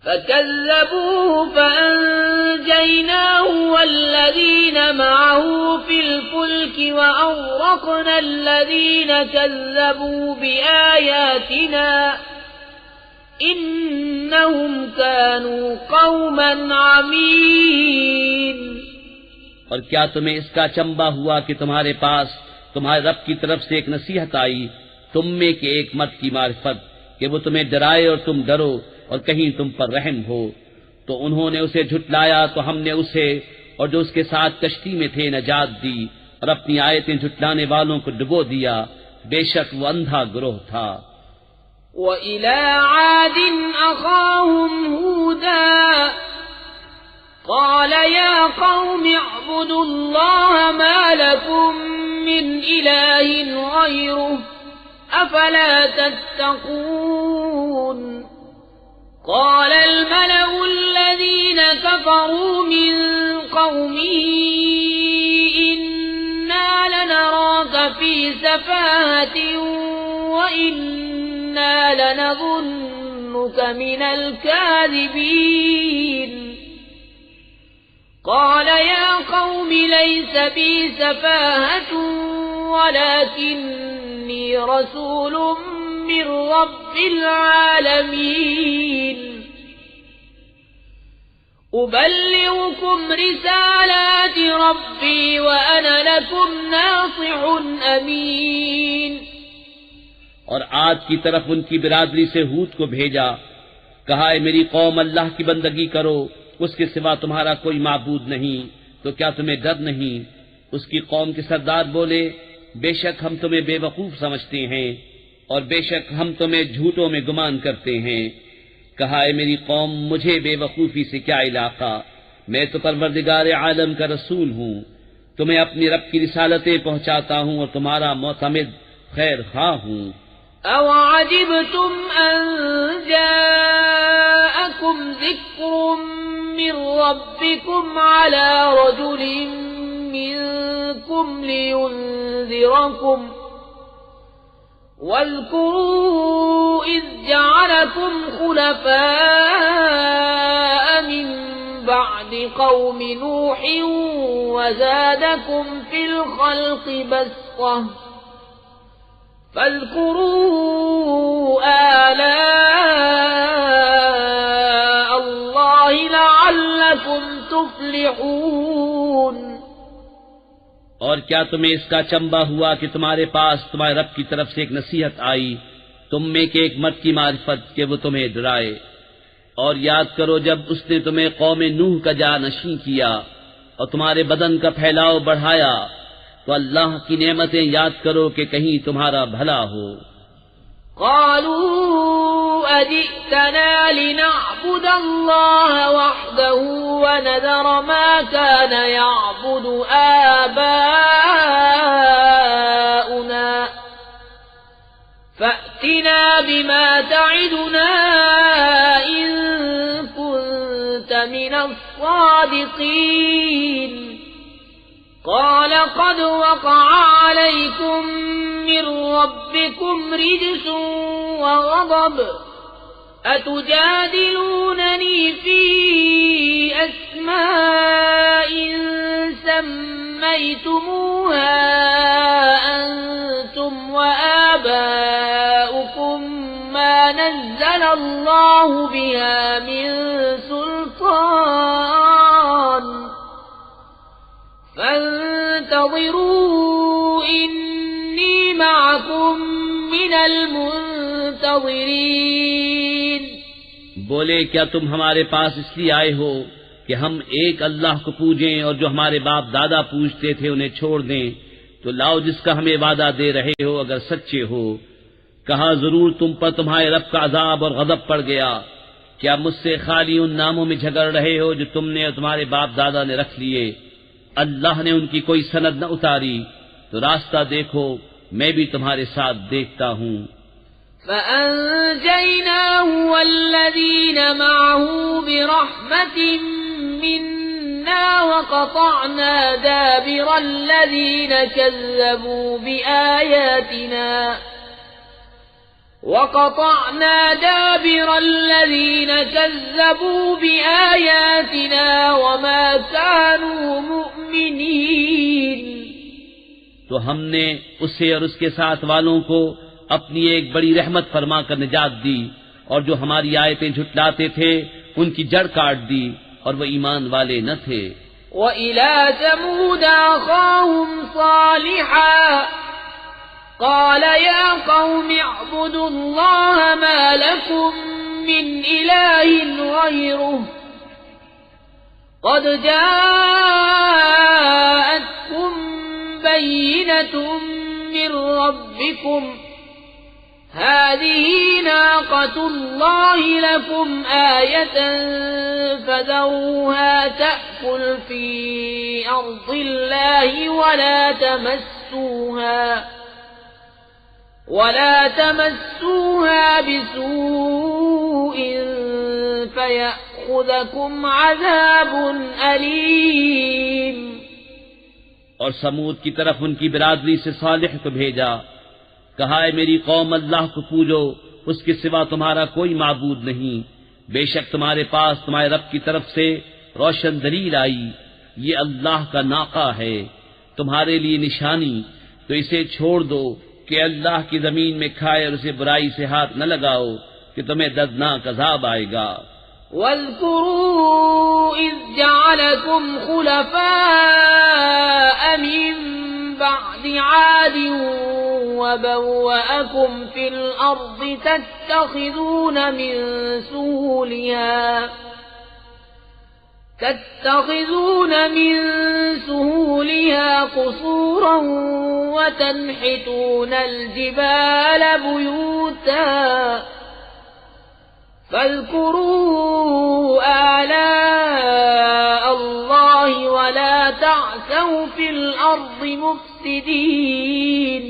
फकज़्ज़बूहु फअंजयनाहु वल्लज़ीन मअहु फिल फुल्कि वअग़रक़ना अल्लज़ीन कज़्ज़बू बिआयातिना इन्नहुम कानू क़ौमन अमीन। और क्या तुम्हें इसका अचंबा हुआ कि तुम्हारे पास तुम्हारे रब की तरफ से एक नसीहत आई तुम में के एक मर्द की मारिफत कि वो तुम्हें डराए और तुम डरो और कहीं तुम पर रहम हो, तो उन्होंने उसे झुटलाया तो हमने उसे और जो उसके साथ कश्ती में थे नजात दी और अपनी आयतें झुटलाने वालों को डुबो दिया। बेशक वो अंधा गुरोह था। वइला आदिन अखाहुम हूदा क़ाल या क़ौमि अअ्बुदुल्लाह मा लकुम मिन इलाहिन ग़ैरुहु अफ़ला तत्तक़ून। قال الملأ الذين كفروا من قومه إنا لنراك في سفاهة وإنا لنظنك من الكاذبين قال يا قوم ليس بي سفاهة ولكني رسول من رب العالمين أبلغكم رسالات ربي وأنا لكم नासिह अमीन। और आद की तरफ उनकी बिरादरी से हूद को भेजा, कहा है मेरी कौम अल्लाह की बंदगी करो, उसके सिवा तुम्हारा कोई माबूद नहीं, तो क्या तुम्हें डर नहीं। उसकी कौम के सरदार बोले बेशक हम तुम्हें बेवकूफ समझते हैं और बेशक हम तुम्हें झूठों में गुमान करते हैं। कहा है मेरी कौम मुझे बेवकूफी से क्या इलाका, मैं तो परवरदिगार आलम का रसूल हूँ, तुम्हें अपनी रब की रिसालतें पहुँचाता हूँ और तुम्हारा मोतमिद खैर खां हूँ। अवअजिबतुम अन जाअकुम ज़िक्रुम मिर रब्बिकुम अला रजुलिन मिनकुम लियुनज़िरकुम واذكروا إذ جعلكم خلفاء من بعد قوم نوح وزادكم في الخلق بسطة فاذكروا آلاء الله لعلكم تفلحون। और क्या तुम्हें इसका चंबा हुआ कि तुम्हारे पास तुम्हारे रब की तरफ से एक नसीहत आई तुम में के एक मर्द की मारिफत के वो तुम्हें डराए। और याद करो जब उसने तुम्हें कौम नूह का जानशीं किया और तुम्हारे बदन का फैलाव बढ़ाया, तो अल्लाह की नेमतें याद करो कि कहीं तुम्हारा भला हो। क़ालू अजि'तना लिनअब्दुल अल्लाह वहदहु व नज़र मा कान यअबुदु आबाउना फअतिना बिमा तइदुना इन कुन्त मिनस सादिक़ीन। قال قد وقع عليكم من ربكم رجس وغضب أتجادلونني في أسماء سميتموها أنتم وآباؤكم ما نزل الله بها من سلطان فانتظروا إني معكم من المنتظرين। बोले क्या तुम हमारे पास इसलिए आए हो कि हम एक अल्लाह को पूजें और जो हमारे बाप दादा पूजते थे उन्हें छोड़ दें, तो लाओ जिसका हमें वादा दे रहे हो अगर सच्चे हो। कहा जरूर तुम पर तुम्हारे रब का अजाब और गजब पड़ गया, क्या मुझसे खाली उन नामों में झगड़ रहे हो जो तुमने और तुम्हारे बाप दादा ने रख लिए? अल्लाह ने उनकी कोई सनद न उतारी, तो रास्ता देखो, मैं भी तुम्हारे साथ देखता हूँ। فأنجيناه والذين معه برحمة منا وقطعنا دابر الذين كذبوا بآياتنا وما كانوا مؤمنين। तो हमने उसे और उसके साथ वालों को अपनी एक बड़ी रहमत फरमा कर निजात दी, और जो हमारी आयतें झुटलाते थे उनकी जड़ काट दी, और वो ईमान वाले न थे। وإلى ثمود أخاهم صالحا قال يا قوم اعبدوا الله ما لكم من إله غيره قد جاءتكم بينة من ربكم هذه ناقة الله لكم آية فذروها تأكل في أرض الله ولا تمسوها بسوء فيأخذكم عذاب أليم। और समूद की तरफ उनकी बिरादरी से सालिह को भेजा, कहा है मेरी कौम अल्लाह को पूजो, उसके सिवा तुम्हारा कोई माबूद नहीं। बेशक तुम्हारे पास तुम्हारे रब की तरफ से रोशन दलील आई, ये अल्लाह का नाका है तुम्हारे लिए निशानी, तो इसे छोड़ दो कि अल्लाह की जमीन में खाए, और उसे बुराई से हाथ न लगाओ कि तुम्हें दर्दनाक अज़ाब आएगा। वज़्कुरू इज़ जअलकुम खुलफ़ाअ मिन बअदि आद वबव्वअकुम फिल अर्दि तत्तखिज़ून मिन सुहूलिहा قصورا وتنحتون الجبال بيوتا فاذكروا آلاء الله ولا تعثوا في الأرض مفسدين।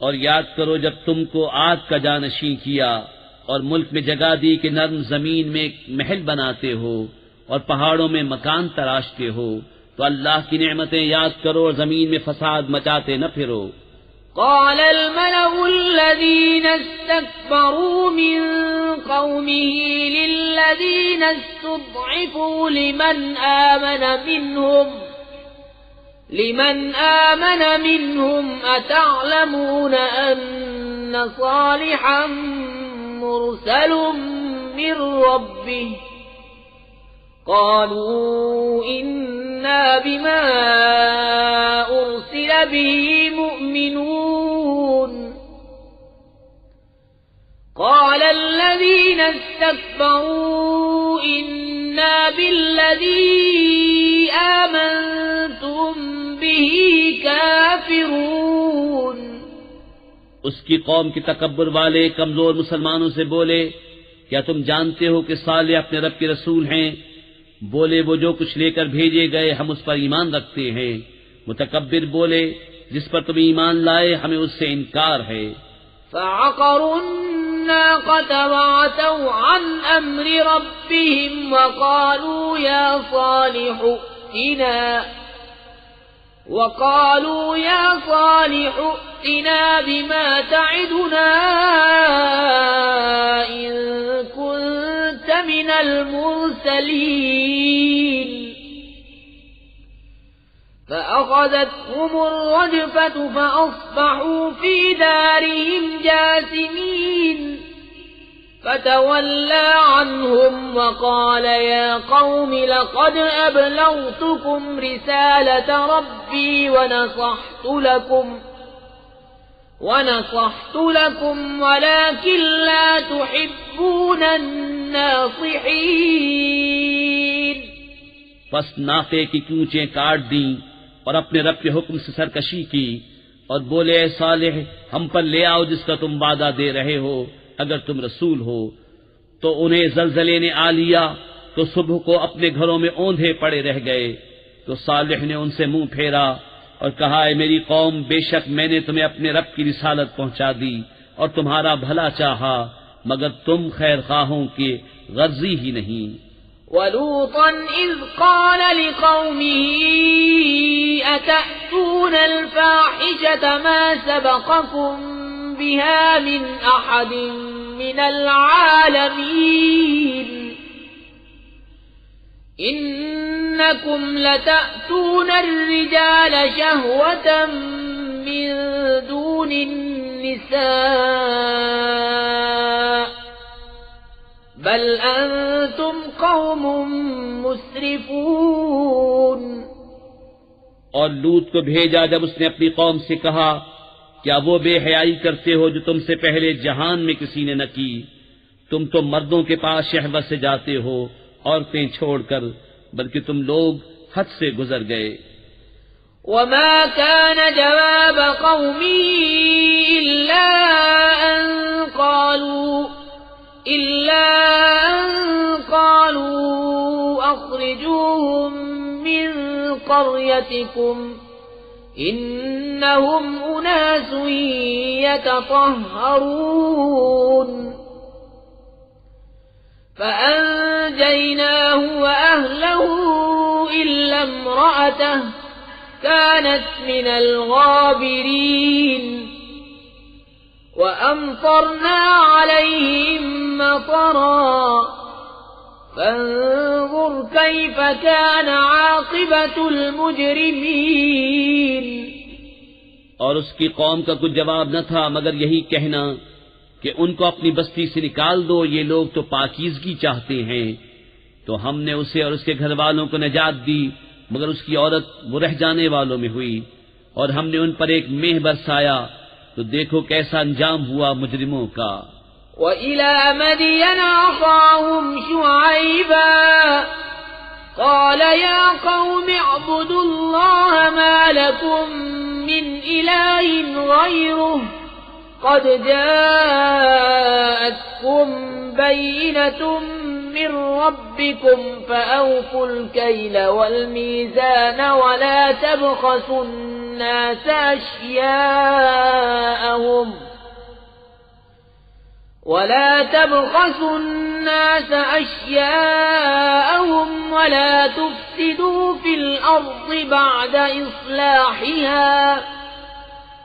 और याद करो जब तुमको आग का जानशी किया और मुल्क में जगह दी कि नर्म जमीन में एक महल बनाते हो और पहाड़ों में मकान तराशते हो, तो अल्लाह की नेमतें याद करो और जमीन में फसाद मचाते न फिरो। قال الملأ الذين استكبروا من قومه للذين استضعفوا لمن آمن منهم أتعلمون أن صالحا مرسل من ربه قالوا إنا بما أرسل به مؤمنون قال الذين استكبروا إنا بالذي آمنتم به كافرون। उसकी कौम के तकब्बुर वाले कमजोर मुसलमानों से बोले, क्या तुम जानते हो कि साले अपने रब के रसूल हैं? बोले, वो जो कुछ लेकर भेजे गए हम उस पर ईमान रखते हैं। मुतकब्बिर बोले, जिस पर तुम ईमान लाए हमें उससे इनकार है। فعقروا الناقة وعتوا عن أمر ربهم وقالوا يا صالح ائتنا بما تعدنا إن كنت من المرسلين فأخذتهم الرجفة فأصبحوا في دارهم جاثمين فتولى عنهم وقال يا قوم لقد أبلغتكم رسالة ربي ونصحت لكم ولكن لا تحبون الناصحين। बस नाफे की कूचें काट दी और अपने रब के हुक्म से सरकशी की और बोले, ऐ सालिह हम पर ले आओ जिसका तुम वादा दे रहे हो अगर तुम रसूल हो। तो उन्हें जलजले ने आ लिया तो सुबह को अपने घरों में औंधे पड़े रह गए। तो सालिह ने उनसे मुंह फेरा और कहा, ऐ मेरी कौम, बेशक मैंने तुम्हें अपने रब की रिसालत पहुंचा दी और तुम्हारा भला चाहा, मगर तुम खैर खाहों के गर्जी ही नहीं। वलूतन इज़ क़ाल लिक़ौमिही अतअतून अल-फ़ाहिशत मा सबक़कुम बिहा मिन अहदिन मिनल आलमीन इन्नकुम लतअतून अर्रिजाल शहवतन मिन दूनिन निसा बल अंतुम कौमुम मुस्रिफून। और लूत को भेजा जब उसने अपनी कौम से कहा, क्या वो बेहयाई करते हो जो तुमसे पहले जहान में किसी ने न की? तुम तो मर्दों के पास शहवत से जाते हो औरतें छोड़कर, बल्कि तुम लोग हद से गुजर गए। वमा कान जवाब कौमी इल्ला अन क़ालू अख़रिजूहुम मिन क़र्यतिकुम इन्नहुम उनासुन यतطهرون فأنجيناه وأهله إلا امرأته كانت من الغابرين وأمطرنا عليهم مطرا فانظر كيف كان عاقبة المجرمين। और उसकी कौम का कुछ जवाब न था मगर यही कहना कि उनको अपनी बस्ती से निकाल दो, ये लोग तो पाकीज़गी चाहते हैं। तो हमने उसे और उसके घर वालों को निजात दी, मगर उसकी औरत वो रह जाने वालों में हुई। और हमने उन पर एक मेह बरसाया, तो देखो कैसा अंजाम हुआ मुजरिमों का। वइला मदियन अख़ाहुम शुअयबा क़ाल या क़ौमि अअ्बुदुल्लाह मा लकुम मिन इलाहिन ग़ैरुहु क़द जाअतकुम बय्यिनतुम मिन रब्बिकुम फ़अवफ़ुल कैल वल मीज़ान वला तबख़सुन्नास अश्याअहुम वला तुफ़्सिदू फ़िल अर्ज़ि बअद इस्लाहिहा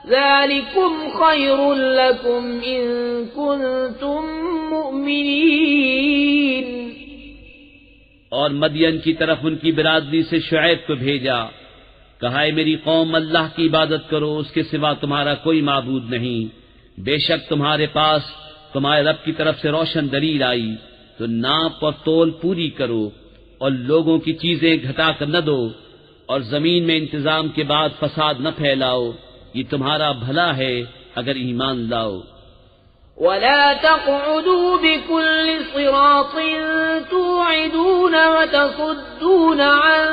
ज़ालिकुम ख़ैरुल लकुम इन कुन्तुम मुअमिनीन। और मदियन की तरफ उनकी बिरादरी से शुऐब को भेजा, कहा, मेरी कौम, अल्लाह की इबादत करो, उसके सिवा तुम्हारा कोई माबूद नहीं। बेशक तुम्हारे पास तुम्हारे रब की तरफ से रोशन दलील आई, तो नाप और तोल पूरी करो और लोगों की चीजें घटा कर न दो, और जमीन में इंतजाम के बाद फसाद न फैलाओ, ये तुम्हारा भला है अगर ईमान लाओ। वला तक़उदू बिकुल्लि सिरातिन तु'इदून व तसुद्दून अन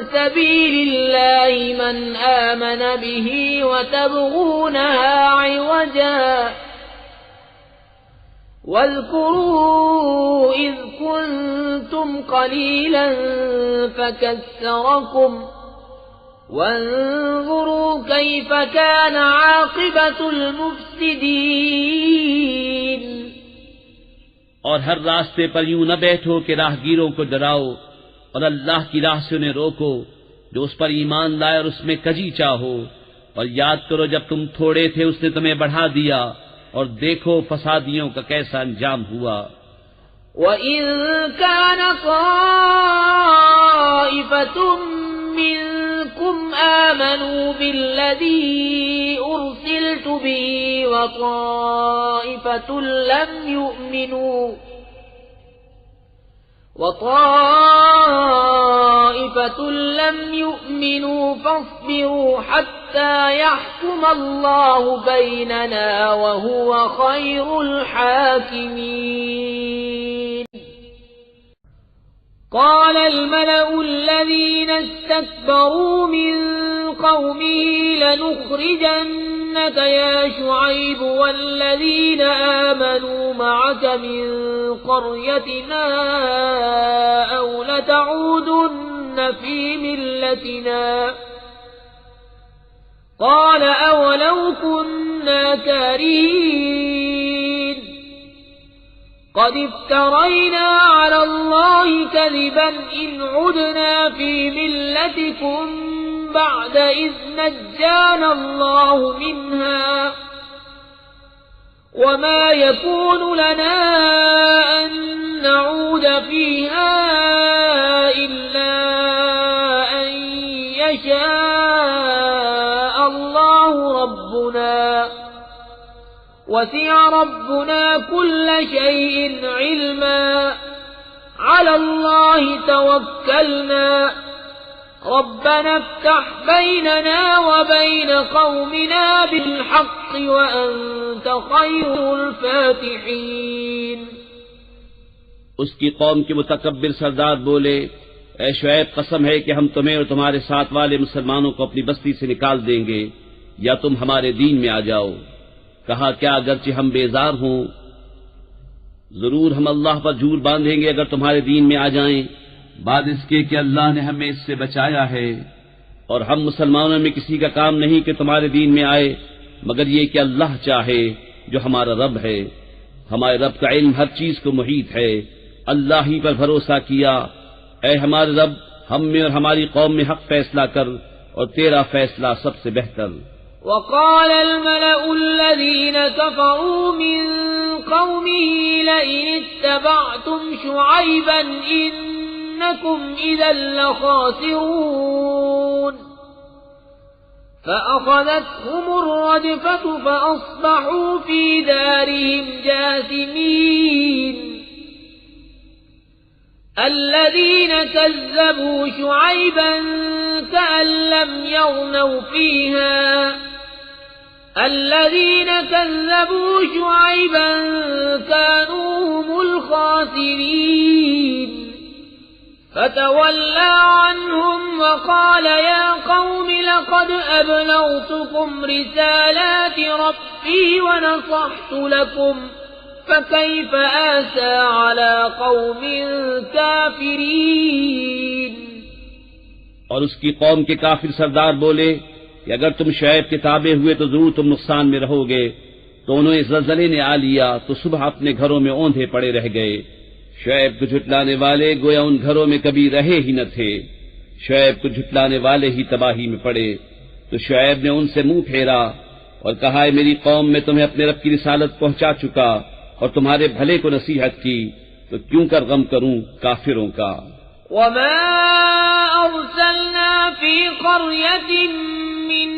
सबीलिल्लाहि मन आमन बिही व तबगूनहा इवजा वज़्कुरू इज़ कुन्तुम क़लीलन फ़कस्सरकुम वन्ज़ुरू कैफ़ कान आक़िबतुल मुफ़्सिदीन। और हर रास्ते पर यूं न बैठो कि राहगीरों को डराओ, और अल्लाह की राह से उन्हें रोको जो उस पर ईमान लाए और उसमें कजी चाहो। और याद करो जब तुम थोड़े थे उसने तुम्हें बढ़ा दिया, और देखो फसादियों का कैसा अंजाम हुआ। वइन कान ताइफतुम मिनकुम आमनू बिल्लज़ी उरसिलतु बिही व ताइफतुन लम युमिनू फस्बिरू हत्ता यहकुम अल्लाहु बैनना व हुवा खैरुल हाकिमीन। قال الملأ الذين استكبروا من قومه لنخرجن ليخرجنك يا شعيب والذين آمنوا معك من قريتنا أو لتعودن في ملتنا قال أولو كنا كارهين قد افترينا على الله كذبا إن عدنا في ملتكم بعد إذ نجانا الله منها وما يكون لنا أن نعود فيها إلا أن يشاء الله ربنا وسع ربنا كل شيء علما على الله توكلنا ربنا افتح بيننا وبين قومنا بالحق وأنت خير الفاتحين. उसकी कौम के मुतकब्बिर सरदार बोले, ऐ शुएब, कसम है कि हम तुम्हें और तुम्हारे साथ वाले मुसलमानों को अपनी बस्ती से निकाल देंगे या तुम हमारे दीन में आ जाओ। कहा, क्या अगरचे हम बेजार हों, जरूर हम अल्लाह पर झूठ बांधेंगे अगर तुम्हारे दीन में आ जाएं, बाद इसके कि अल्लाह ने हमें इससे बचाया है। और हम मुसलमानों में किसी का काम नहीं कि तुम्हारे दीन में आए, मगर ये कि अल्लाह चाहे जो हमारा रब है। हमारे रब का इल्म हर चीज को मुहीत है। अल्लाह ही पर भरोसा किया। ऐ हमारे रब, हम में और हमारी कौम में हक फैसला कर और तेरा फैसला सबसे बेहतर। वक़ाल अल-मलअु अल्लज़ीना कफ़रू मिन क़ौमिही लइन इत्तबअतुम शुअयबन इन्नकुम इज़न लख़ासिरून फ़अख़ज़तहुम अर्रजफ़तु फ़अصबहू फ़ी दारिहिम जासिमीन। الذين كذبوا شعيبا كأن لم يغنوا فيها الذين كذبوا شعيبا كانوا هم الخاسرين فتولى عنهم وقال يا قوم لقد أبلغتكم رسالات ربي ونصحت لكم فكيف آسى على قوم काफिरीन। और उसकी कौम के काफिर सरदार बोले कि अगर तुम शुएब के ताबे हुए तो जरूर तुम नुकसान में रहोगे। तो उन्हें ज़लज़ले ने आ लिया तो सुबह अपने घरों में औंधे पड़े रह गए। शुएब को झुटलाने वाले गोया उन घरों में कभी रहे ही न थे। शुएब को झुटलाने वाले ही तबाही में पड़े। तो शुएब ने उनसे मुंह फेरा और कहा, मेरी कौम में तुम्हें अपने रब की रिसालत पहुंचा चुका और तुम्हारे भले को नसीहत की, तो क्यों कर गम करूं काफिरों का। वमा अर्सलना फी क़र्यतिन मिन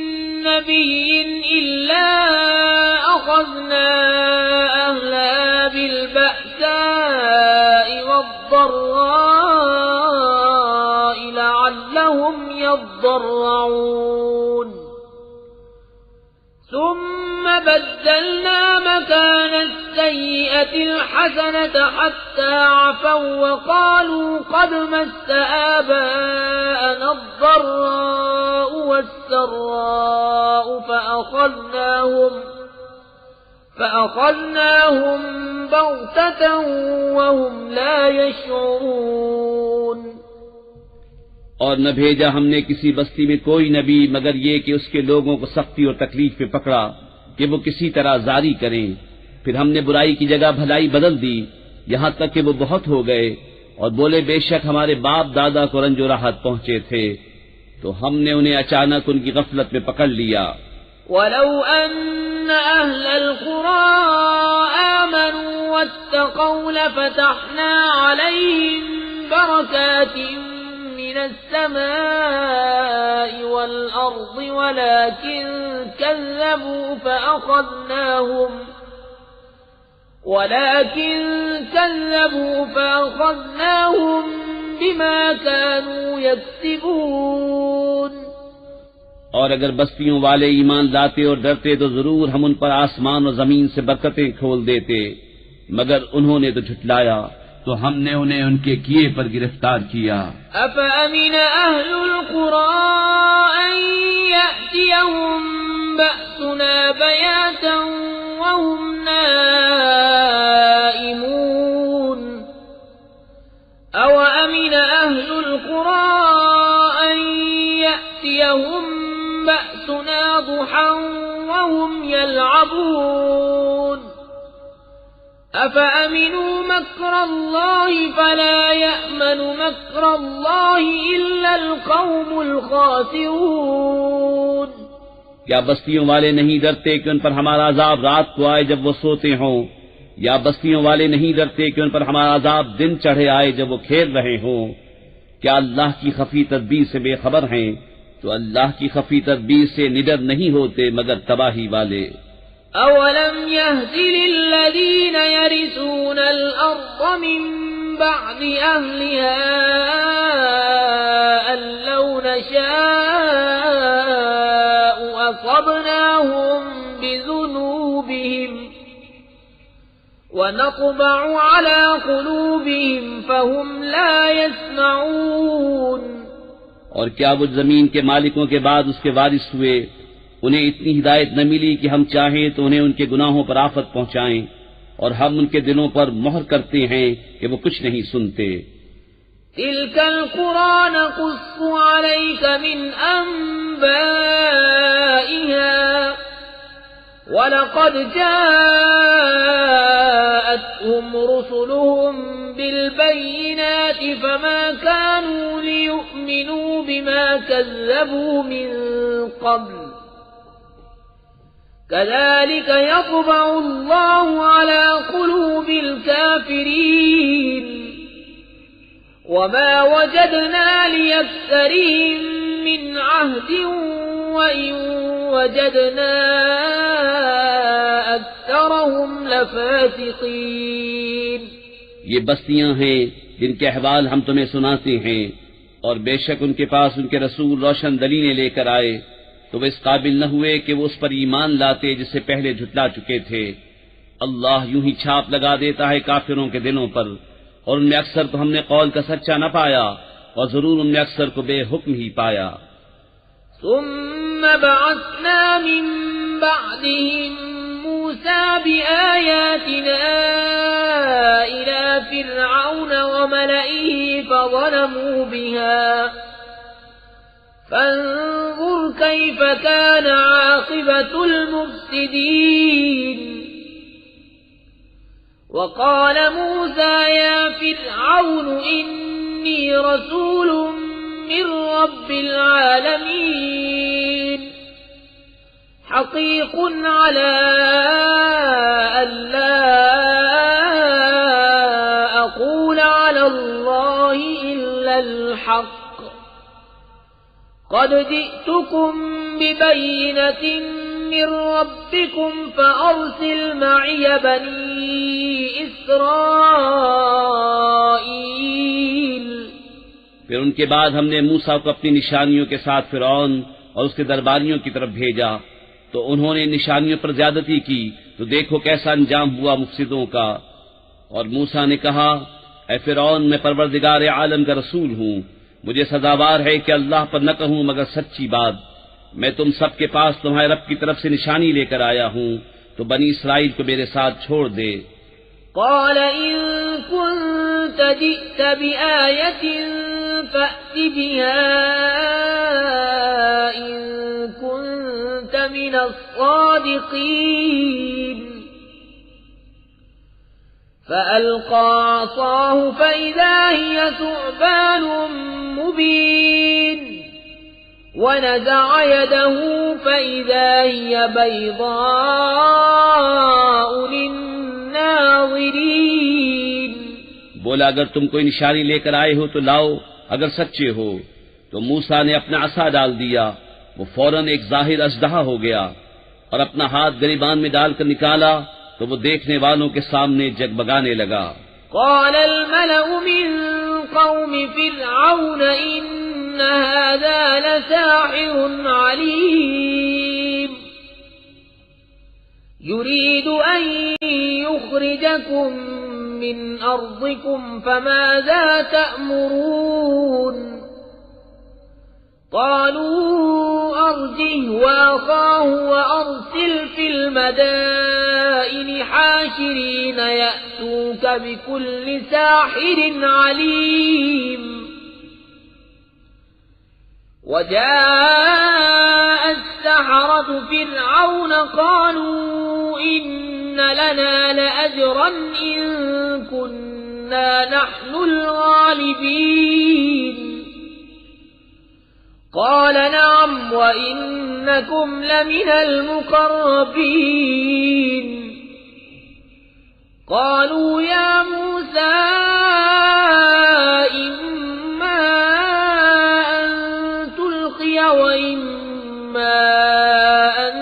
नबिय्यिन इल्ला अख़ज़ना अहलहा बिल बअसाइ वद्दर्राइ लअल्लहुम यद्दर्रऊन ثم بدلنا مكان السيئة الحسنة حتى عفوا وقالوا قد مس آباءنا الضراء والسراء فأخذناهم بغتة وهم لا يشعرون। और न भेजा हमने किसी बस्ती में कोई नबी मगर ये कि उसके लोगों को सख्ती और तकलीफ में पकड़ा कि वो किसी तरह जारी करें। फिर हमने बुराई की जगह भलाई बदल दी, यहाँ तक कि वो बहुत हो गए और बोले, बेशक हमारे बाप दादा को रंजो राहत पहुंचे थे। तो हमने उन्हें अचानक उनकी गफलत में पकड़ लिया। वलौ अन्न अहलल क़ुरा आमनू वत्तक़ौ लफ़तहना अलैहिम बरकातिन من السماء والأرض ولكن كذبوا فأخذناهم بما كانوا يكسبون। और अगर बस्तियों वाले ईमान लाते और डरते तो जरूर हम उन पर आसमान और जमीन से बरकतें खोल देते, मगर उन्होंने तो झुटलाया तो हमने उन्हें उनके किए पर गिरफ्तार किया। अफ़अमिन अहलुल क़ुरा अन यअतियहुम बअसुना بأسنا ضحى وهم يلعبون أفأمنوا مكر الله فلا يأمن مكر الله إلا القوم الخاسرون क्या बस्तियों वाले नहीं डरते कि उन पर हमारा अजाब रात को आए जब वो सोते हों, या बस्तियों वाले नहीं डरते कि उन पर हमारा अजाब दिन चढ़े आए जब वो खेल रहे हों। क्या अल्लाह की खफी तदबीर से बेखबर हैं? तो अल्लाह की खफी तदबीर से निडर नहीं होते मगर तबाही वाले। अवलम यहदि लिल्लज़ीन यरिसून अल-अर्ज़ मिन बअदि अहलिहा अल्लौ नशाअ अصबनाहुम बिज़ुनूबिहिम वनत्बअु अला क़ुलूबिहिम फहुम ला यस्मऊन। और क्या वो जमीन के मालिकों के बाद उसके वारिस हुए, उन्हें इतनी हिदायत न मिली कि हम चाहें तो उन्हें उनके गुनाहों पर आफत पहुंचाएं, और हम उनके दिलों पर मोहर करते हैं कि वो कुछ नहीं सुनते। तिल्कल कुरान नक़ुस्सु अलैका मिन अंबाइहा वलक़द जाअतहुम रुसुलुहुम बिलबय्यिनाति फमा कानू लियु'मिनू बिमा कज़्ज़बू मिन क़ब्ल कज़ालिक यत्बअु अल्लाहु अला क़ुलूबिल काफ़िरीन वमा वजदना लिअक्सरिहिम मिन अहदिन वइन वजदना अक्सरहुम लफ़ासिक़ीन। ये बस्तियां हैं जिनके अहवाल हम तुम्हें सुनाते हैं, और बेशक उनके पास उनके रसूल रोशन दलीलें लेकर आए तो वे इस काबिल न हुए कि वो उस पर ईमान लाते जिससे पहले झुटला चुके थे। अल्लाह यूं ही छाप लगा देता है काफिरों के दिलों पर, और उनमें अक्सर को हमने कौल का सच्चा न पाया, और जरूर उनमें अक्सर को बेहुक्म ही पाया। सुम्मा बअसना मिन बअदिहिम मूसा बिआयातिना इला फिरऔन व मलइही फज़लमू बिहा फंज़ुर कैफ़ कान आक़िबतुल मुफ़्सिदीन। वक़ाल मूसा या फिरऔन इन्नी रसूलुम मिन रब्बिल आलमीन हक़ीक़ुन अला अल्ला अक़ूल अला अल्लाहि इल्लल हक़्क़ क़द जि'तुकुम बिबय्यिनतिन मिन रब्बिकुम फ़अरसिल मइय बनी इस्राईल। फिर उनके बाद हमने मूसा को अपनी निशानियों के साथ फिरौन और उसके दरबारियों की तरफ भेजा, तो उन्होंने निशानियों पर ज्यादती की, तो देखो कैसा अंजाम हुआ मुफसिदों का। और मूसा ने कहा, ऐ फिरौन, मैं परवरदिगार आलम का रसूल हूँ, मुझे सजावार है कि अल्लाह पर न कहूँ मगर सच्ची बात। मैं तुम सबके पास तुम्हारे रब की तरफ से निशानी लेकर आया हूँ, तो बनी इसराइल को मेरे साथ छोड़ दे। क़ाल इन कुन्त जि'त बिआयतिन फ़अति बिहा इन कुन्त मिनस्सादिक़ीन। फ़अल्क़ा असाहु फ़इज़ा हिय सु'बान मुबीन वनज़अ यदहु फ़इज़ा हिय बैज़ाअ लिन्नाज़िरीन। बोला, अगर तुम कोई निशानी लेकर आए हो तो लाओ, अगर सच्चे हो। तो मूसा ने अपना असा डाल दिया, वो फौरन एक जाहिर अजदहा हो गया, और अपना हाथ गिरिबान में डालकर निकाला तो वो देखने वालों के सामने जगमगाने लगा। क़ाल अल-मलअु मिन क़ौमि फ़िरऔन इन्न हाज़ा लसाहिरुन अलीम युरीदु अन युख़रिजकुम मिन अर्ज़िकुम फ़माज़ा तअमुरून। क़ालू अर्जिह वअख़ाहु वअरसिल फ़िल मदाइनि हाशिरीन यअतूक बिकुल्लि साहिरिन अलीम। वजाअ السحرة فرعون قالوا إن لنا لأجرا إن كنا نحن الغالبين قال نعم وإنكم لمن المقربين قالوا يا موسى إما أن تلقي وإما أن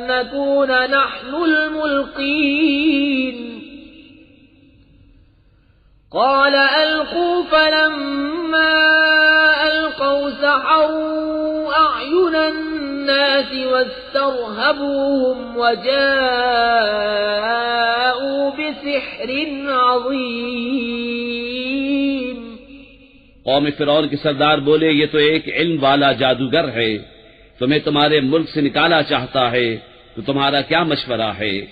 نكون نحن الملقين قال ألقوا فلما ألقوا سحروا أعين الناس واسترهبوهم وجاءوا بسحر عظيم कौम फिरौन के सरदार बोले, ये तो एक इल्म वाला जादूगर है, तुम्हें तुम्हारे मुल्क से निकाला चाहता है, तो तुम्हारा क्या मशवरा है?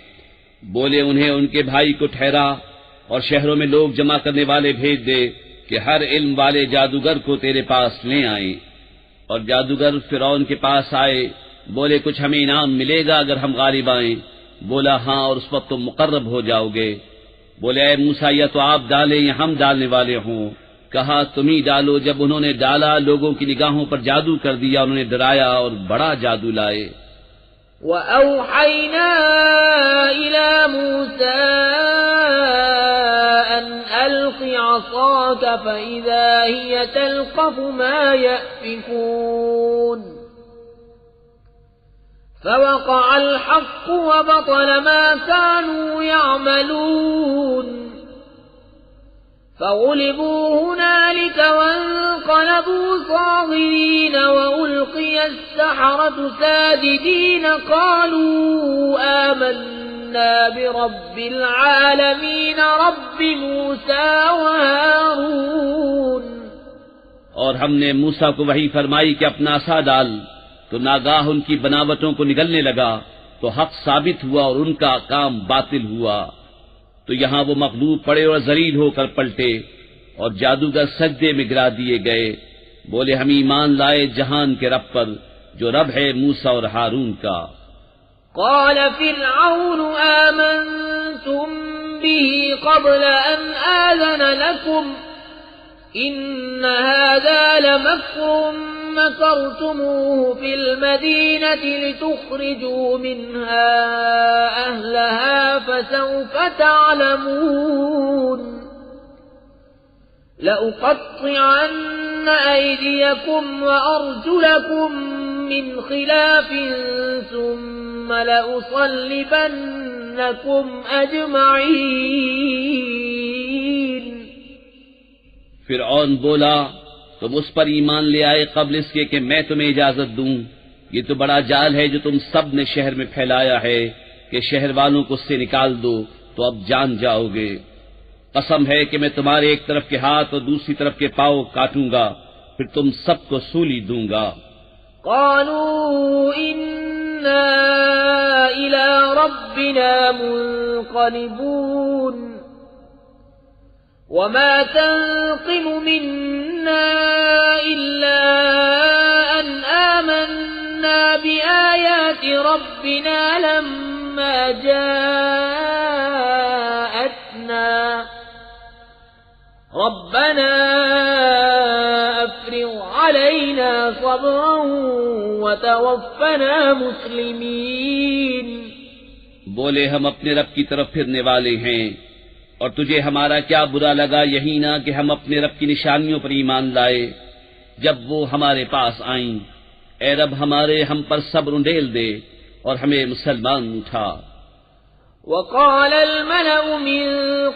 बोले, उन्हें उनके भाई को ठहरा और शहरों में लोग जमा करने वाले भेज दे कि हर इल्म वाले जादूगर को तेरे पास ले आए। और जादूगर फिरौन के पास आए, बोले, कुछ हमें इनाम मिलेगा अगर हम गालिब आए? बोला, हाँ, और उस वक्त तुम मुकर्रब हो जाओगे। बोले, ऐ मूसा, या तो आप डालें या हम डालने वाले हों। कहा, तुम ही डालो। जब उन्होंने डाला, लोगों की निगाहों पर जादू कर दिया, उन्होंने डराया और बड़ा जादू लाए। वअौहैना इला मूसा अन अल्क़ि असाक फ़इज़ा हिय तल्क़फ़ु मा यअफ़िकून फ़वक़अ अल-हक़्क़ु वबतल मा कानू यअमलून فغلبوا هنالك وانقلبوا صاغرين وألقي السحرة ساجدين قالوا آمنا برب العالمين رب موسى وهارون और हमने मूसा को वही फरमाई कि अपना असा डाल, तो नागाह उनकी बनावटों को निगलने लगा, तो हक साबित हुआ और उनका काम बातिल हुआ। तो यहाँ वो मगलूब पड़े और जलील होकर पलटे और जादूगर सजदे में गिरा दिए गए। बोले, हम ईमान लाए जहान के रब पर, जो रब है मूसा और हारून का। क़ाल फ़िरऔन आमन्तुम बिही क़ब्ल अन आज़न लकुम इन्न हाज़ा लमक्रुम मकरतुमूहु फ़िल मदीनति लितुख़रिजू मिन्हा अहलहा फसौफ़ तअलमून लअक़त्तिअन्न अयदियकुम वअरजुलकुम मिन ख़िलाफ़ सुम्म लअुصल्लिबन्नकुम अजमईन। फिरऔन बोला, तुम उस पर ईमान ले आए कब्ल इसके कि मैं तुम्हें इजाजत दूं। ये तो बड़ा जाल है जो तुम सब ने शहर में फैलाया है कि शहर वालों को उससे निकाल दो तो अब जान जाओगे। कसम है कि मैं तुम्हारे एक तरफ के हाथ और दूसरी तरफ के पांव काटूंगा, फिर तुम सबको सूली दूंगा। क़ालू इन्ना इला रब्बिना मुन्क़लिबून वमा तन्क़िमु मिन्ना इल्ला अन आमन्ना बिआयाति रब्बिना लम्मा जाअतना रब्बना अफ़्रिग़ अलैना सब्रन वतवफ़्फ़ना मुस्लिमीन। बोले, हम अपने रब की तरफ फिरने वाले हैं और तुझे हमारा क्या बुरा लगा, यही ना कि हम अपने रब की निशानियों पर ईमान लाए जब वो हमारे पास आईं। ए रब हमारे, हम पर सब्र उंडेल दे और हमें मुसलमान उठा। वक़ाल अल-मलअु मिन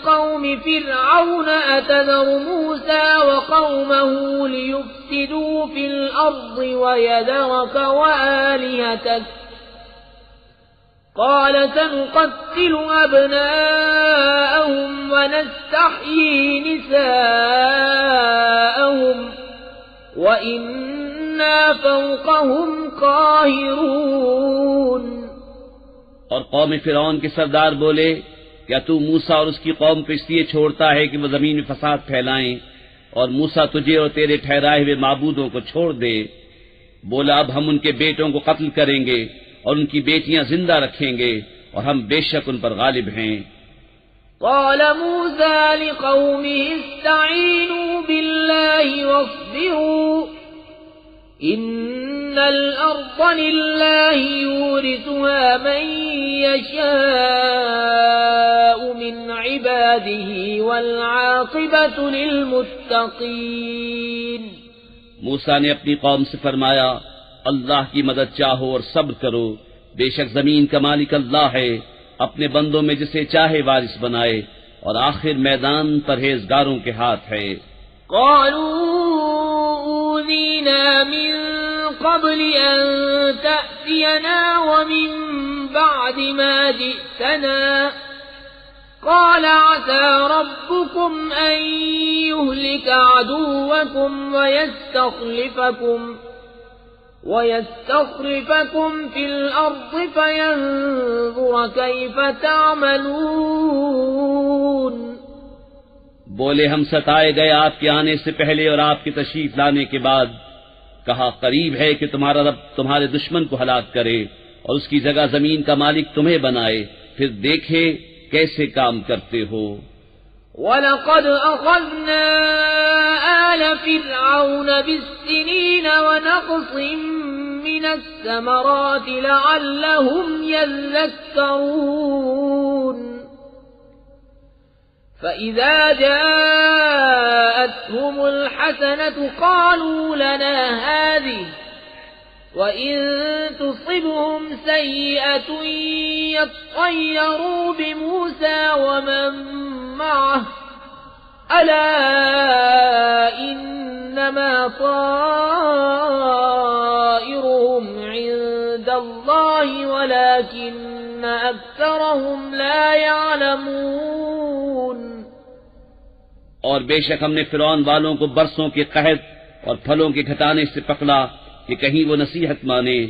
क़ौमि फ़िरऔन अतज़रु मूसा वक़ौमहु लियुफ़्सिदू फ़िल अर्ज़ि वयज़रक वआलिहतक क़ाल सनुक़त्तिलु अब्नाअहुम वनस्तहयी निसाअहुम वइन्ना फ़ौक़हुम क़ाहिरून। और कौम फिरौन के सरदार बोले, क्या तू मूसा और उसकी कौम को इसलिए छोड़ता है कि वो जमीन में फसाद फैलाएं, और मूसा तुझे और तेरे ठहराए हुए माबूदों को छोड़ दे। बोला, अब हम उनके बेटों को कत्ल करेंगे और उनकी बेटियां जिंदा रखेंगे और हम बेशक उन पर गालिब हैं। قال موسى لقومه استعينوا بالله واصبروا إن الأرض لله يورثها من يشاء من عباده والعاقبة للمتقين। मूसा ने अपनी कौम से फरमाया, अल्लाह की मदद चाहो और सब्र करो, बेशक जमीन का मालिक अल्लाह है, अपने बंदों में जिसे चाहे वारिस बनाए और आखिर मैदान परहेजगारों के हाथ है। ऊज़ीना मिन क़ब्ल अन तअतियना व मिन बअद मा जिअतना क़ाल असा रब्बुकुम अन युहलिक अदुव्वकुम ويستخلفكم في الأرض فينظر كيف تعملون। बोले हम सताए गए आपके आने से पहले और आपकी तशरीफ लाने के बाद। कहा करीब है कि तुम्हारा रब तुम्हारे दुश्मन को हलाक करे और उसकी जगह जमीन का मालिक तुम्हें बनाए, फिर देखे कैसे काम करते हो। वलक़द अख़ज़ना आल फ़िरऔन बिस्सिनीन वनक़सिम मिनस्समराति लअल्लहुम यज़्ज़क्करून। फ़इज़ा जाअतहुमुल हसनतु क़ालू लना हाज़िहि وإن تصبهم سيئة يطيروا بموسى ومن معه ألا إنما طائرهم عند الله ولكن أكثرهم لا يعلمون। और बेशक हमने फिरौन वालों को बरसों के कहत और फलों के घटाने से पकड़ा कि कहीं वो नसीहत माने,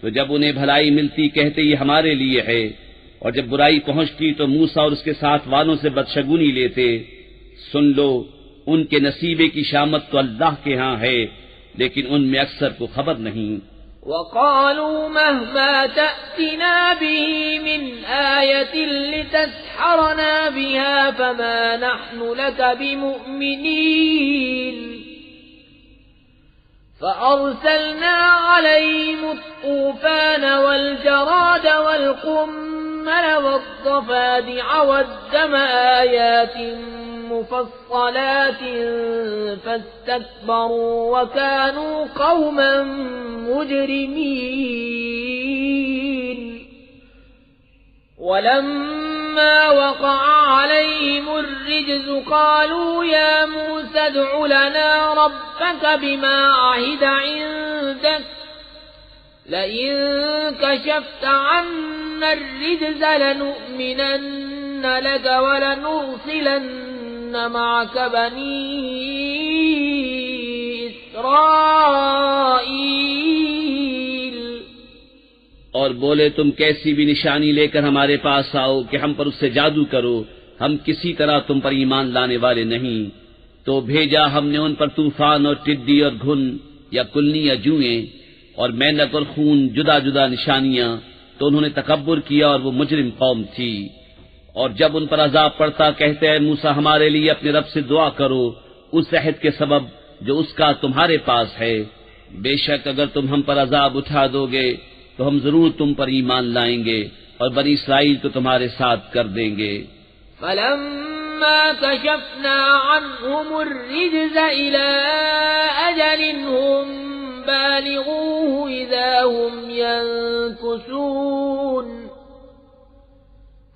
तो जब उन्हें भलाई मिलती कहते ये हमारे लिए है, और जब बुराई पहुंचती तो मूसा और उसके साथ वालों से बदशगुनी लेते। सुन लो, उनके नसीबे की शामत तो अल्लाह के यहाँ है, लेकिन उनमें अक्सर को खबर नहीं। वक़ालू महमा तअतिना बिही मिन आयतिन लितस्हरना बिहा फमा नहनु लक बिमुअ्मिनीन। فأرسلنا عليهم الطوفان والجراد والقمل والضفادع والدم آيات مفصلات فاستكبروا وكانوا قوما مجرمين. ولما وقع عليهم الرجز قالوا يا موسى ادع لنا ربك بما عهد عندك لئن كشفت عنا الرجز لنؤمنن لك ولنرسلن معك بني إسرائيل। और बोले तुम कैसी भी निशानी लेकर हमारे पास आओ कि हम पर उससे जादू करो, हम किसी तरह तुम पर ईमान लाने वाले नहीं। तो भेजा हमने उन पर तूफान और टिड्डी और घुन या कुलनी या जुएं और मेंढक और खून जुदा जुदा निशानियां, तो उन्होंने तकब्बुर किया और वो मुजरिम कौम थी। और जब उन पर अजाब पड़ता कहते हैं मूसा हमारे लिए अपने रब से दुआ करो उस अहद के सबब जो उसका तुम्हारे पास है, बेशक अगर तुम हम पर अजाब उठा दोगे तो हम जरूर तुम पर ईमान लाएंगे और बनी इस्राइल तो तुम्हारे साथ कर देंगे। फलम्मा कशफना अन्हुम अर्रिज्ज़ इला अजलिन हुम बालिगूहु इज़ा हुम यंकुसून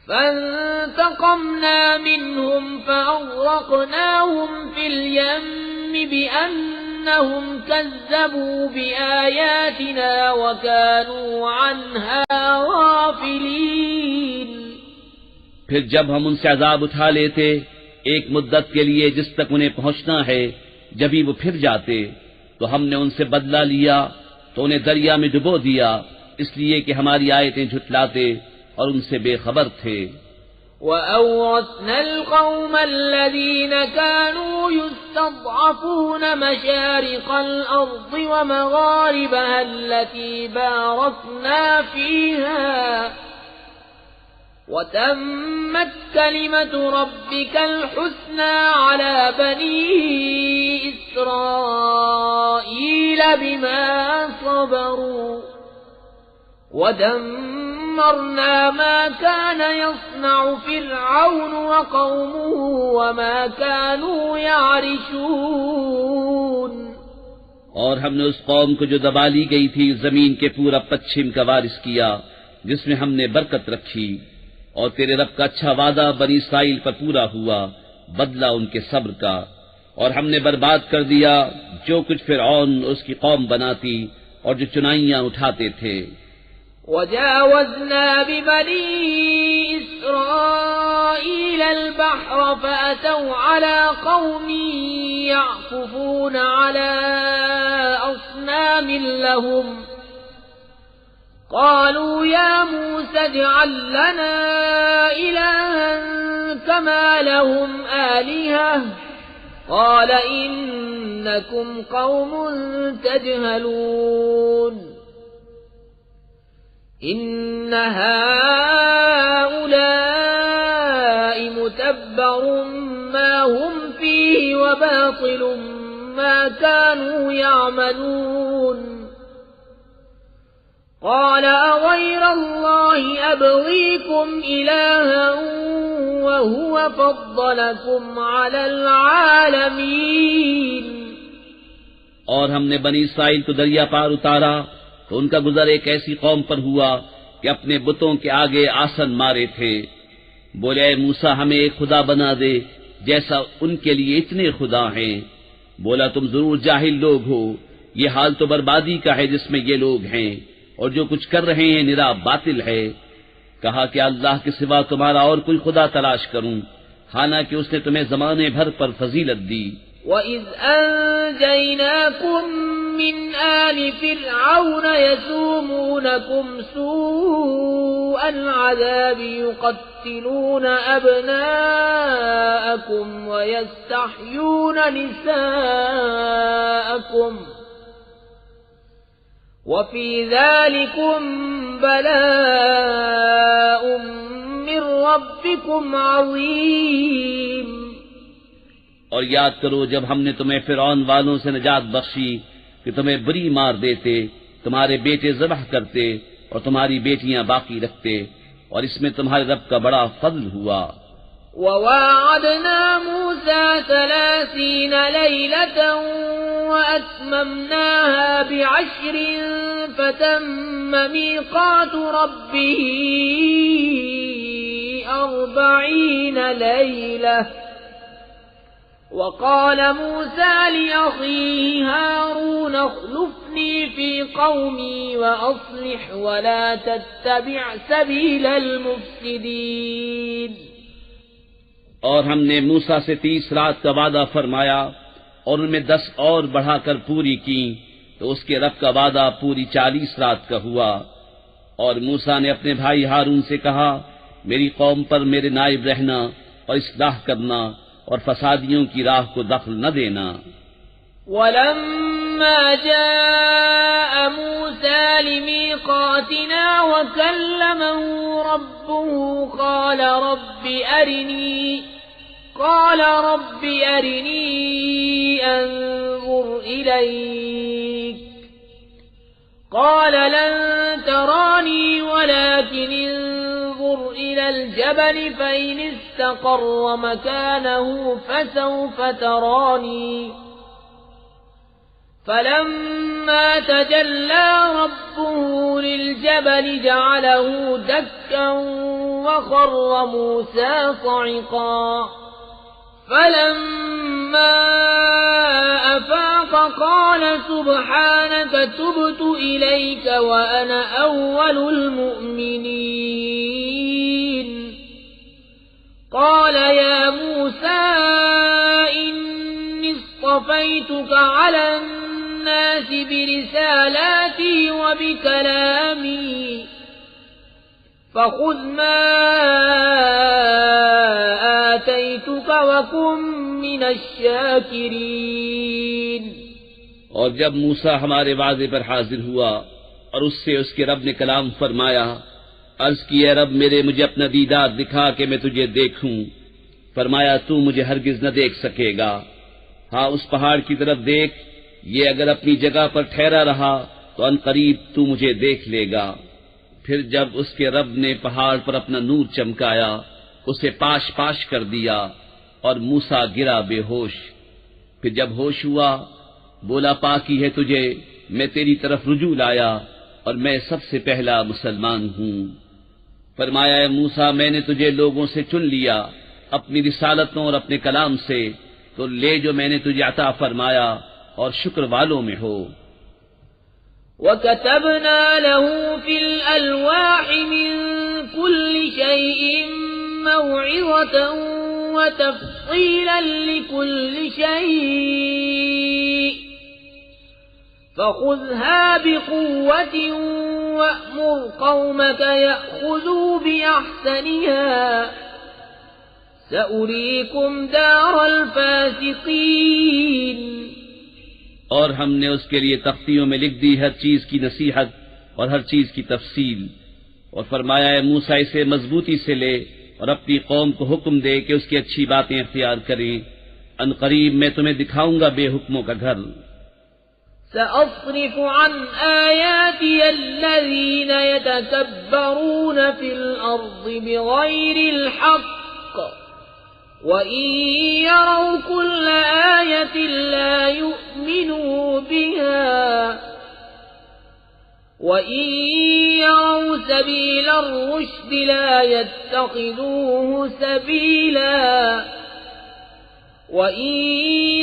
फंतक़मना मिनहुम फअग़रक़नाहुम फिल यम्मि बिअन्नहुम कज़्ज़बू बिआयातिना वकानू अन्हा गाफ़िलीन। फिर जब हम उनसे अजाब उठा लेते एक मुद्दत के लिए जिस तक उन्हें पहुंचना है, जब ही वो फिर जाते तो हमने उनसे बदला लिया तो उन्हें दरिया में डुबो दिया, इसलिए कि हमारी आयतें झुटलाते और उनसे बेखबर थे। وأورثنا القوم الذين كانوا يستضعفون مشارق الأرض ومغاربها التي باركنا فيها وتمت كلمة ربك الحسنى على بني إسرائيل بما صبروا ودمرنا ما كان يصنع فرعون وقومه وما كانوا يعرشون और हमने उस कौम को जो दबा ली गई थी जमीन के पूरा पश्चिम का वारिस किया जिसमें हमने बरकत रखी और तेरे रब का अच्छा वादा बनी इस्राइल पर पूरा हुआ बदला उनके सब्र का और हमने बर्बाद कर दिया जो कुछ फिरऔन उसकी कौम बनाती और जो चुनाइयां उठाते थे। وجاوزنا ببني إسرائيل البحر فأتوا على قوم يعكفون على أصنام لهم قالوا يا موسى اجعل لنا إلها كما لهم آلهة قال إنكم قوم تجهلون إن هؤلاء متبر ما هم فيه وباطل ما كانوا يعملون قال أغير الله أبغيكم إلها وهو فضلكم على العالمين और हमने बनी इस्राइल को दरिया पार उतारा तो उनका गुजर एक ऐसी कौम पर हुआ कि अपने बुतों के आगे आसन मारे थे। बोले ऐ मूसा हमें एक खुदा बना दे जैसा उनके लिए इतने खुदा हैं। बोला तुम जरूर जाहिल लोग हो, ये हाल तो बर्बादी का है जिसमें ये लोग हैं और जो कुछ कर रहे हैं निरा बातिल है। कहा कि अल्लाह के सिवा तुम्हारा और कोई खुदा तलाश करूं, हालांकि उसने तुम्हें जमाने भर पर फजीलत दी। وَإِذْ أَنْجَيْنَاكُمْ مِنْ آلِ فِرْعَوْنَ يَسُومُونَكُمْ سُوءَ الْعَذَابِ يُقَتِّلُونَ أَبْنَاءَكُمْ وَيَسْتَحْيُونَ نِسَاءَكُمْ وَفِي ذَلِكُمْ بَلَاءٌ مِّن رَّبِّكُمْ عَظِيمٌ। और याद करो जब हमने तुम्हें फिरौन वालों से निजात बख्शी कि तुम्हें बुरी मार देते, तुम्हारे बेटे ज़बह करते और तुम्हारी बेटियां बाकी रखते, और इसमें तुम्हारे रब का बड़ा फضل हुआ। وَوَاعَدْنَا مُوسَى 30 لَيْلَةً وَأَتْمَمْنَاهَا ب10 فَتَمَّ مِيقَاتُ رَبِّهِ 40 لَيْلَةً وقال موسى لأخيه هارون اخلفني في قومي وأصلح ولا تتبع سبيل المفسدين। और हमने मूसा से 30 रात का वादा फरमाया और उनमें 10 और बढ़ाकर पूरी की तो उसके रब का वादा पूरी 40 रात का हुआ। और मूसा ने अपने भाई हारून से कहा मेरी कौम पर मेरे नायब रहना और इस्लाह करना और फसादियों की राह को दखल न देना। वलम्मा जाअ मूसा लिमीक़ातिना वकल्लमहु रब्बुहु قال رب أرني أنظر إليك قال لن تراني ولكن انظر إلى الجبل فإن استقر مكانه فسوف تراني فلما تجلى ربه للجبل جعله دكا وخر موسى صعقا فلما أفاق قال سبحانك تبت إليك وأنا أول المؤمنين قال يا موسى إني اصطفيتك على الناس برسالاتي وبكلامي فخذ ما آتيتك وكن من الشاكرين। और जब मूसा हमारे वादे पर हाजिर हुआ और उससे उसके रब ने कलाम फरमाया, अर्ज की है रब मेरे मुझे अपना दीदार दिखा कि मैं तुझे देखूं। फरमाया तू मुझे हरगिज न देख सकेगा, हाँ उस पहाड़ की तरफ देख, ये अगर अपनी जगह पर ठहरा रहा तो अनकरीब तू मुझे देख लेगा। फिर जब उसके रब ने पहाड़ पर अपना नूर चमकाया, उसे पाश पाश कर दिया और मूसा गिरा बेहोश। फिर जब होश हुआ बोला पाकी है तुझे, मैं तेरी तरफ रुजू लाया और मैं सबसे पहला मुसलमान हूँ। फरमाया है मूसा मैंने तुझे लोगों से चुन लिया अपनी रिसालतों और अपने कलाम से, तो ले जो मैंने तुझे अता फरमाया और शुक्र वालों में हो। وَكَتَبْنَا لَهُ فِي الْأَلْوَاحِ مِنْ كُلِّ شَيْءٍ مَوْعِظَةً وَتَفْصِيلًا لِكُلِّ شَيْءٍ فَخُذْهَا بِقُوَّةٍ وَأْمُرْ قَوْمَكَ يَأْخُذُوا بِأَحْسَنِهَا سَأُرِيكُمْ دَارَ الْفَاسِقِينَ। और हमने उसके लिए तख्तियों में लिख दी हर चीज की नसीहत और हर चीज की तफसील, और फरमाया है मूसा इसे मजबूती से ले और अपनी कौम को हुक्म दे कि उसकी अच्छी बातें इख्तियार करें, अनकरीब मैं तुम्हें दिखाऊंगा बेहुक्मों का घर। سأصرف عن آياتي الذين يتكبرون في الأرض بغير الحق وإن يروا كل آية لا يؤمنوا بها وإن يروا سبيل الرشد لا يتخذوه سبيلا وإن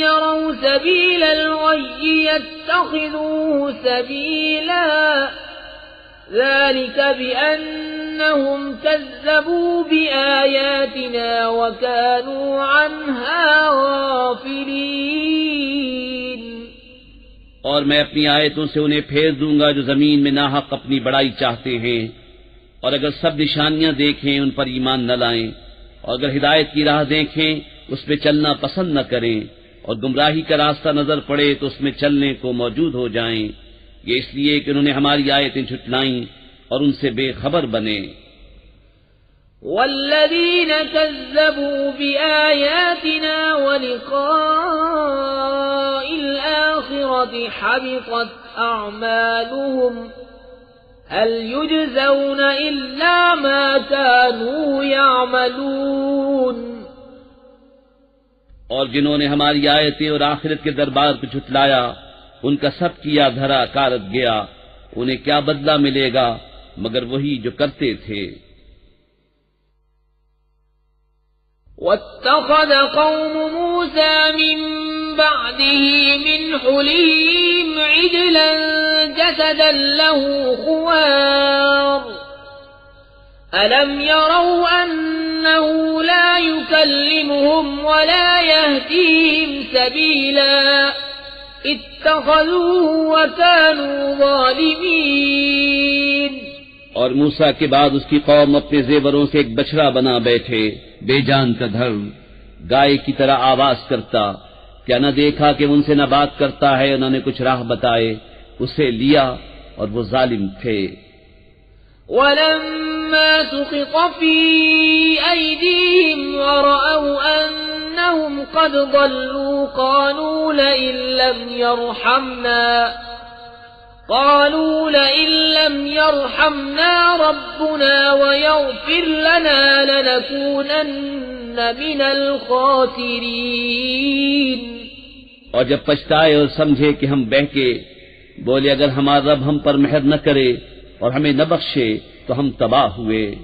يروا سبيل الغي يتخذوه سبيلا ذلك بأنهم كذبوا بآياتنا وكانوا عنها غافلين। और मैं अपनी आयतों से उन्हें फेर दूंगा जो जमीन में नाहक अपनी बड़ाई चाहते हैं, और अगर सब निशानियां देखें उन पर ईमान न लाएं, और अगर हिदायत की राह देखें उसमें चलना पसंद न करें, और गुमराही का रास्ता नजर पड़े तो उसमें चलने को मौजूद हो जाएं, ये इसलिए कि उन्होंने हमारी आयतें झुटलाईं और उनसे बेखबर बने। वल्लज़ीन कज़्ज़बू बिआयातिना वलिक़ाइल आखिरति हबितत अअमालुहुम हल युजज़ौना इल्ला मा कानू यअमलून। और जिन्होंने हमारी आयतें और आखिरत के दरबार को झुटलाया उनका सब किया धरा कारत गया, उन्हें क्या बदला मिलेगा मगर वही जो करते थे। वत्तख़ज़ क़ौमु मूसा मिन बअदिही मिन हुलिहिम इजलन जसदन लहू खुवार अलम यरौ अन्नहु ला युकल्लिमुहुम वला यहदीहिम सबीला इत्तख़ज़ूहु वकानू ज़ालिमीन। और मूसा के बाद उसकी कौम अपने जेवरों से एक बछड़ा बना बैठे, बेजान का धड़, गाय की तरह आवाज करता, क्या न देखा कि उनसे न बात करता है न उन्हें कुछ राह बताए, उसे लिया और वो जालिम थे। वलम्मा सुक़ित फ़ी अयदीहिम वरअव अन्नहुम क़द ضلوا قالوا لئن لم يرحمنا ربنا ويغفر لنا لنكونن من الخاسرين। और जब पछताए और समझे कि हम बहके, बोले अगर हमारा रब हम पर मेहर न करे और हमें न बख्शे तो हम तबाह हुए।